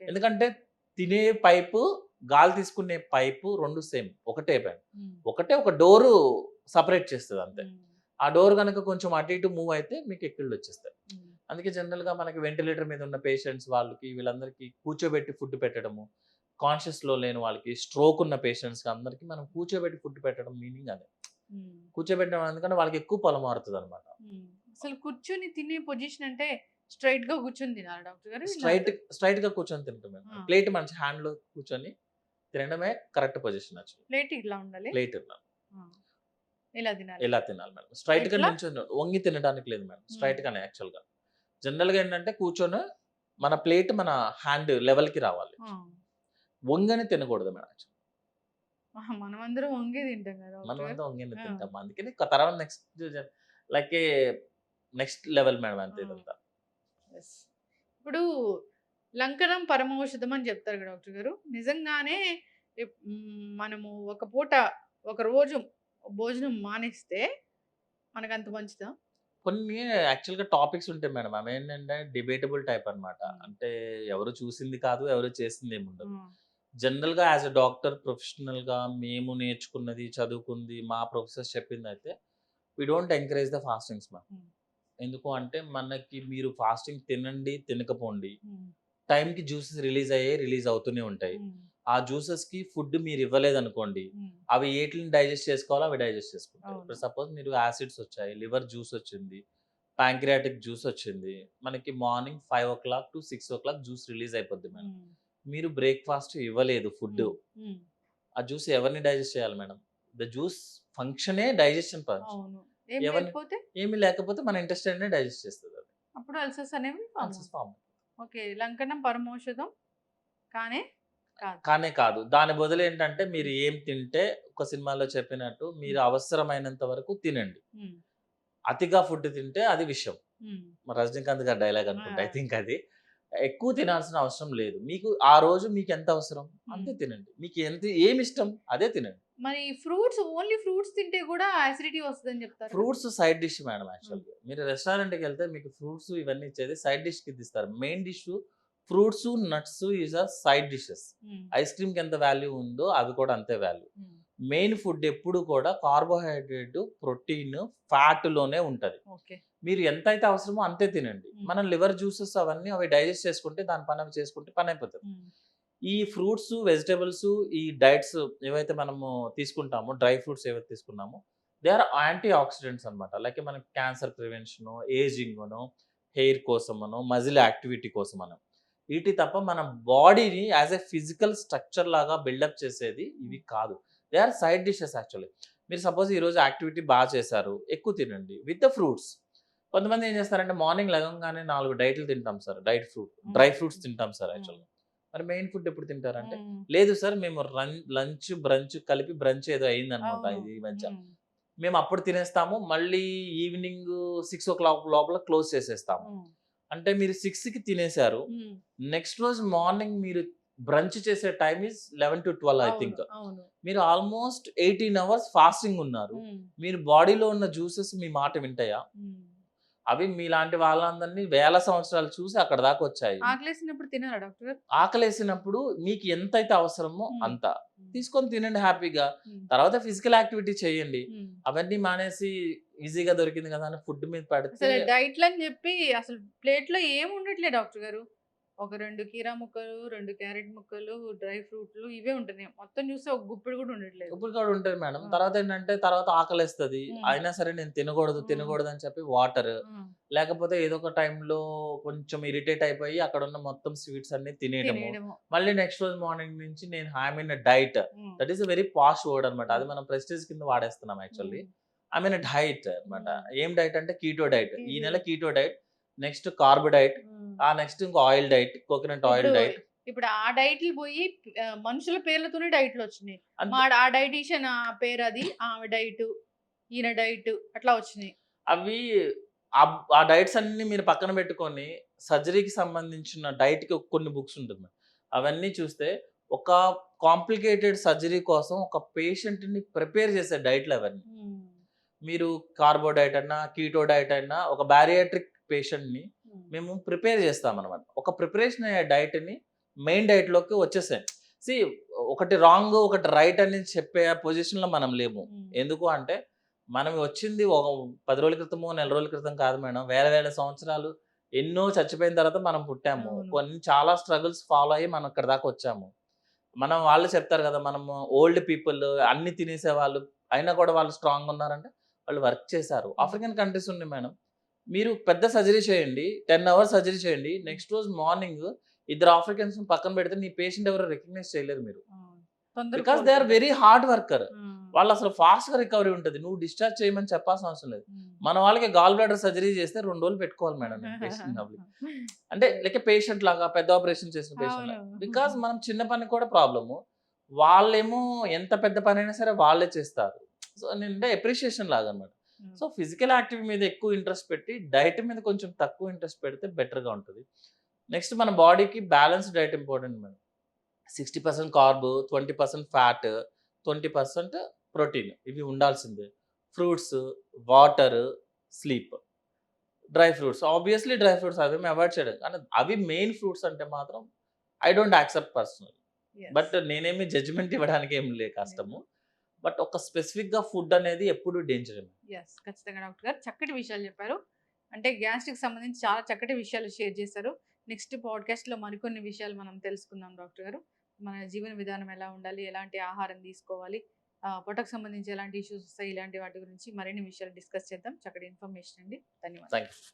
ఎందుకంటే తినే పైపు గాలి తీసుకునే పైపు 2 సేమ్ ఒకటే పైప్. ఒక డోరు సెపరేట్ చేస్తది అంతే. ఆ డోర్ గనక కొంచెం అటు ఇటు మూవ్ అయితే మీకు ఎక్కిళ్ళు వచ్చేస్తాయి. అందుకే జనరల్‌గా మనకి వెంటిలేటర్ మీద ఉన్న పేషెంట్స్ వాళ్ళకి వీళ్ళందరికీ కూర్చోబెట్టి ఫుడ్ పెట్టడము. కాన్షియస్‌లో లేని వాళ్ళకి, స్ట్రోక్ ఉన్న పేషెంట్స్‌కి అందరికి మనం కూర్చోబెట్టి ఫుడ్ పెట్టడం మీనింగ్ అదే. కూర్చోబెట్టడం ఎందుకంటే వాళ్ళకి ఎక్కువ పొలమారుతదనమాట. అసలు కూర్చొని తినే పొజిషన్ అంటే స్ట్రైట్ గా కూర్చొని తినాలి డాక్టర్ గారు స్ట్రైట్‌గా కూర్చొని తింటాం. ప్లేట్ మంచి హ్యాండ్‌లో కూర్చొని తినడమే కరెక్ట్ పొజిషన్ యాక్చువల్లీ. ప్లేట్ ఇట్లా ఉండాలి ప్లేట్ ఇలా తినాలి ఇలా తినాలి మేడం. స్ట్రైట్‌గా ఎట్లా? నించొని వంగి తినడానికి లేదు మేడం. స్ట్రైట్‌గానే యాక్చువల్‌గా. జనరల్‌గా ఏంటంటే కూర్చొని మన ప్లేట్ మన హ్యాండ్ లెవెల్‌కి రావాలి. వంగని తినకూడదు మేడం యాక్చువల్లీ. మనమందరం వంగే తింటాం కదా డాక్టర్ గారు మనమంతా వంగినే ఆ. తింటాం. అందుకని తర్వాత లైక్ ఏ నెక్స్ట్ లెవెల్ మేడం అంతే ఆ. ఇదంతా. Yes. ఇప్పుడు లంకనం పరమౌషధం అని చెప్తారు కదా డాక్టర్ గారు నిజంగానే మనము ఒక పూట ఒక రోజు భోజనం మానేస్తే మనకు అంత మంచిదా కొన్ని యాక్చువల్‌గా టాపిక్స్ ఉంటాయి మేడం. అవేంటంటే డిబేటబుల్ టైప్ అన్నమాట. అంటే ఎవరు చూసింది కాదు, ఎవరు చేసింది ఏముండదు. జనరల్‌గా యాస్ ఎ డాక్టర్ ప్రొఫెషనల్‌గా మేము నేర్చుకున్నది, చదువుకుంది, మా ప్రొఫెసర్స్ చెప్పిందైతే we don't encourage the fastings ma'am. ఎందుకు అంటే మనకి మీరు ఫాస్టింగ్ తినండి, తినకపోండి. టైంకి జ్యూసెస్ రిలీజ్ అవుతూనే ఉంటాయి. ఆ జ్యూసెస్‌కి ఫుడ్ మీరు ఇవ్వలేదనుకోండి, అవి ఏటిలిని డైజెస్ట్ చేసుకోవాలో అవి డైజెస్ట్ చేసుకుంటాయి. అవును. ఇప్పుడు సపోజ్ మీరు యాసిడ్స్ వచ్చాయి, లివర్ జ్యూస్ వచ్చింది, పాంక్రియాటిక్ జ్యూస్ వచ్చింది. మనకి మార్నింగ్ 5:00 టు 6:00 జ్యూస్ రిలీజ్ అయిపోద్ది మేడం. మీరు బ్రేక్‌ఫాస్ట్ ఇవ్వలేదు ఫుడ్. ఆ జ్యూస్ ఎవరిని డైజెస్ట్ చేయాలి మేడం? ద జ్యూస్ ఫంక్షనే డైజెషన్ ఫంక్షన్. అవును ఏం ఎవరిని లేకపోతే ఏమి లేకపోతే మన ఇంటెస్టైన్‌నే డైజెస్ట్ చేస్తది అది. అప్పుడు అల్సర్స్ అనేవి ఆన్సర్స్ ఫార్మ్. ఓకే లంకనం పరమౌషధం కానే కాదు కానే కాదు. దాని బదులు ఏంటంటే మీరు ఏం తింటే ఒక సినిమాలో చెప్పినట్టు మీరు అవసరమైనంత వరకు తినండి. ఉమ్, అతిగా ఫుడ్ తింటే అది విషం. ఉమ్, మరి రజనీకాంత్ గారి డైలాగ్ అనుకుంటా. ఐ ఆ. థింక్ అది. ఎక్కువ తినాల్సిన అవసరం లేదు. మీకు ఆ రోజు మీకు ఎంత అవసరం అంతే తినండి. మీకు ఏమిష్టం అదే తినండి. మరి ఫ్రూట్స్ ఓన్లీ ఫ్రూట్స్ తింటే కూడా యాసిడిటీ వస్తుందని చెప్తారు కదా? ఫ్రూట్స్ సైడ్ డిష్ మేడం యాక్చువల్‌గా. మీరు రెస్టారెంట్‌కి వెళ్తే మీకు ఫ్రూట్స్ ఇవన్నీ ఇచ్చేది సైడ్ డిష్ కింద ఇస్తారు. Main dish fruits, nuts is a side dishes. Um, ice క్రీమ్‌కి ఎంత వాల్యూ ఉందో అవి కూడా అంతే వాల్యూ. ఉమ్, మెయిన్ ఫుడ్ ఎప్పుడు కూడా కార్బోహైడ్రేట్, ప్రోటీన్, ఫ్యాట్‌లోనే ఉంటది. ఓకే మీరు ఎంతైతే అవసరమో అంతే తినండి. మనం లివర్ జ్యూసెస్ అవన్నీ అవి డైజెస్ట్ చేసుకుంటే దాని పని అవి చేసుకుంటే పనైపోతది. ఉమ్, ఈ ఫ్రూట్స్, వెజిటబుల్స్, ఈ డైట్స్ ఏవైతే మనము తీసుకుంటామో, డ్రై ఫ్రూట్స్ ఏవైతే తీసుకున్నామో, దే ఆర్ యాంటీ ఆక్సిడెంట్స్ అన్నమాట. లైక్ మనకి క్యాన్సర్ ప్రివెన్షను, ఏజింగనో, హెయిర్ కోసమనో, మజిల్ యాక్టివిటీ కోసమనో. ఈటి తప్ప మన బాడీని యాస్ ఎ ఫిజికల్ స్ట్రక్చర్ లాగా బిల్డప్ చేసేది ఇవి కాదు. They are side dishes actually. మీరు సపోజ్ ఈరోజు యాక్టివిటీ చేశారు, ఎక్కువ తినండి విత్ ద ఫ్రూట్స్. కొంతమంది ఏం చేస్తారంటే మార్నింగ్ లెగంగానే 4 డైట్లు తింటాం సార్. డ్రై ఫ్రూట్స్ తింటాం సార్ యాక్చువల్‌గా. మరి మెయిన్ ఫుడ్ ఎప్పుడు తింటారంటే, ఉమ్, లేదు సార్ మేము లంచ్, బ్రంచ్ కలిపి బ్రంచ్ ఏదో అయిందనమాట అవును ఈ మధ్య. ఉమ్, మేము అప్పుడు తినేస్తాము. మళ్ళీ ఈవినింగ్ 6:00 లోపల క్లోజ్ చేసేస్తాము. ఉమ్, అంటే మీరు 6కి తినేసారు. ఉమ్, నెక్స్ట్ రోజు మార్నింగ్ మీరు బ్రంచ్ చేసే టైమ్ ఈస్ 11-12 ఐ అవును థింక్. అవును మీరు ఆల్మోస్ట్ 18 అవర్స్ ఫాస్టింగ్ ఉన్నారు. ఉమ్, మీరు బాడీలో ఉన్న జ్యూసెస్ మీ మాట వింటాయా? ఉమ్. అవి మీలాంటి వాళ్ళందరినీ వేల సంవత్సరాలు చూసి అక్కడ దాకా వచ్చాయి. ఆకలేసినప్పుడు తినారా డాక్టర్ గారు ఆకలేసినప్పుడు మీకు ఎంతైతే అవసరమో ఉమ్, అంత ఉమ్, తీసుకొని తినండి హ్యాపీగా. ఉమ్, తర్వాత ఫిజికల్ యాక్టివిటీ చేయండి. ఉమ్. అవన్నీ మానేసి ఈజీగా దొరికింది కదా అని ఫుడ్ మీద పెడితే అసలు డైట్లు అని చెప్పి అసలు ప్లేట్లో ఏం ఉండట్లే డాక్టర్ గారు ఒక 2 కీరా ముక్కలు 2 క్యారెట్ ముక్కలు డ్రై ఫ్రూట్లు ఇవే ఉంటున్నాయి మొత్తం చూస్తే ఒక గుప్పెడు కూడా ఉండట్లేదు ఉప్పుడు కూడా ఉంటుంది మేడం. ఆ. తర్వాత ఏంటంటే తర్వాత ఆకలేస్తది. ఉమ్, అయినా సరే నేను తినకూడదు, ఉమ్, తినకూడదు అని చెప్పి వాటర్ ఉమ్, లేకపోతే ఏదో ఒక టైంలో కొంచెం ఇరిటేట్ అయిపోయి అక్కడ ఉన్న మొత్తం స్వీట్స్ అన్ని తినేయడము. తినేయడము మళ్ళీ నెక్స్ట్ రోజు మార్నింగ్ నుంచి నేను I mean diet. Um, that is a very posh word అనమాట. అది ఉమ్, మనం ప్రెస్టీజ్ కింద వాడేస్తున్నాం actually. Um, I mean diet అనమాట. ఉమ్. ఏం డైట్ అంటే కీటో డైట్. ఈ ఇది. నెల keto diet, next carb diet, um. ఆ నెక్స్ట్ ఇంకో ఆయిల్ డైట్, కోకోనట్ ఆయిల్ ఇప్పుడు డైట్. ఇప్పుడు ఆ డైట్లు పోయి మనుషుల పేర్లతోనే డైట్లు వచ్చినాయి అంతే. మా ఆ డైటీషియన్ ఆ పేరు అది ఆమె డైట్ ఈయన డైట్ అట్లా వచ్చినాయి అవి ఆ డైట్స్ అన్నీ మీరు పక్కన పెట్టుకొని సర్జరీకి సంబంధించిన డైట్‌కి కొన్ని బుక్స్ ఉంటుంది. అవన్నీ చూస్తే ఒక కాంప్లికేటెడ్ సర్జరీ కోసం ఒక పేషెంట్‌ని ప్రిపేర్ చేసే డైట్‌లు అవన్నీ. ఉమ్, మీరు కార్బో డైట్ అన్నా, కీటో డైట్ అన్నా ఒక బారియాట్రిక్ పేషెంట్‌ని ఉమ్, మేము ప్రిపేర్ చేస్తామనమాట. ఒక ప్రిపరేషన్ అయ్యే డైట్‌ని మెయిన్ డైట్‌లోకి వచ్చేసాయి. సి ఒకటి రాంగ్ ఒకటి రైట్ అని చెప్పే పొజిషన్ లో మనం లేము. ఎందుకు అంటే మనం వచ్చింది ఒక 10 రోజుల క్రితమో, నెల రోజుల క్రితం కాదు మేడం. వేల వేల సంవత్సరాలు ఎన్నో చచ్చిపోయిన తర్వాత మనం పుట్టాము. అవును. కొన్ని చాలా స్ట్రగుల్స్ ఫాలో అయ్యి మనం ఇక్కడ దాకా వచ్చాము. మనం వాళ్ళు చెప్తారు కదా! మనము ఓల్డ్ పీపుల్ అన్ని తినేసేవాళ్ళు. అయినా కూడా వాళ్ళు స్ట్రాంగ్‌గా ఉన్నారంటే వాళ్ళు వర్క్ చేశారు. ఆఫ్రికన్ కంట్రీస్ ఉన్నాయి మేడం. మీరు పెద్ద సర్జరీ చేయండి. 10 అవర్స్ సర్జరీ చేయండి. నెక్స్ట్ రోజు మార్నింగ్ ఇద్దరు ఆఫ్రికన్స్‌ని పక్కన పెడితే నీ పేషెంట్ ఎవరో రికగ్నైజ్ చేయలేరు మీరు. తొందరగా because they are very hard worker. కోలుకుంటారు. వాళ్ళసలు ఫాస్ట్‌గా రికవరీ ఉంటది. నువ్వు డిశ్చార్జ్ చేయమని చెప్పాల్సిన అవసరం లేదు. మన వాళ్ళకి గాల్ బ్లాడర్ సర్జరీ చేస్తే 2 రోజులు పెట్టుకోవాలి మేడం నేను పేషెంట్ డబ్బులు. అంటే లైక్ పేషెంట్ లాగా పెద్ద ఆపరేషన్ చేసిన పేషెంట్ లాగా. అవును. బికాస్ మనం చిన్న పని కూడా ప్రాబ్లము. వాళ్ళేమో ఎంత పెద్ద పనైనా సరే వాళ్ళే చేస్తారు. సో నేనంటే అప్రిషియేషన్ లాగా అన్నమాట. సో ఫిజికల్ యాక్టివిటీ మీద ఎక్కువ ఇంట్రెస్ట్ పెట్టి డైట్ మీద కొంచెం తక్కువ ఇంట్రెస్ట్ పెడితే బెటర్‌గా ఉంటది. నెక్స్ట్ మన బాడీకి balanced diet important madam. 60% carb, 20% fat, 20% protein ఇవి ఉండాల్సిందే. Fruits, water, sleep. Dry fruits obviously dry fruits అవేమి అవాయిడ్ చేయలేదు. కానీ అవి మెయిన్ ఫ్రూట్స్ అంటే మాత్రం I don't accept personally. But నేనేమి జడ్జ్‌మెంట్ ఇవ్వడానికి ఏం కష్టము. బట్ ఒక స్పెసిఫిక్‌గా ఫుడ్ అనేది ఎప్పుడు డేంజరే. ఖచ్చితంగా డాక్టర్ గారు చక్కటి విషయాలు చెప్పారు. అంటే గ్యాస్ట్రిక్ సంబంధించి చాలా చక్కటి విషయాలు షేర్ చేశారు. నెక్స్ట్ పాడ్కాస్ట్‌లో మరికొన్ని విషయాలు మనం తెలుసుకుందాం డాక్టర్ గారు. మన జీవన విధానం ఎలా ఉండాలి? ఎలాంటి ఆహారం తీసుకోవాలి? పొట్టకు సంబంధించి ఎలాంటి ఇష్యూస్ వస్తాయి? ఇలాంటి వాటి గురించి మరిన్ని విషయాలు డిస్కస్ చేద్దాం. చక్కటి ఇన్ఫర్మేషన్ అండి. ధన్యవాదాలు. Thank you.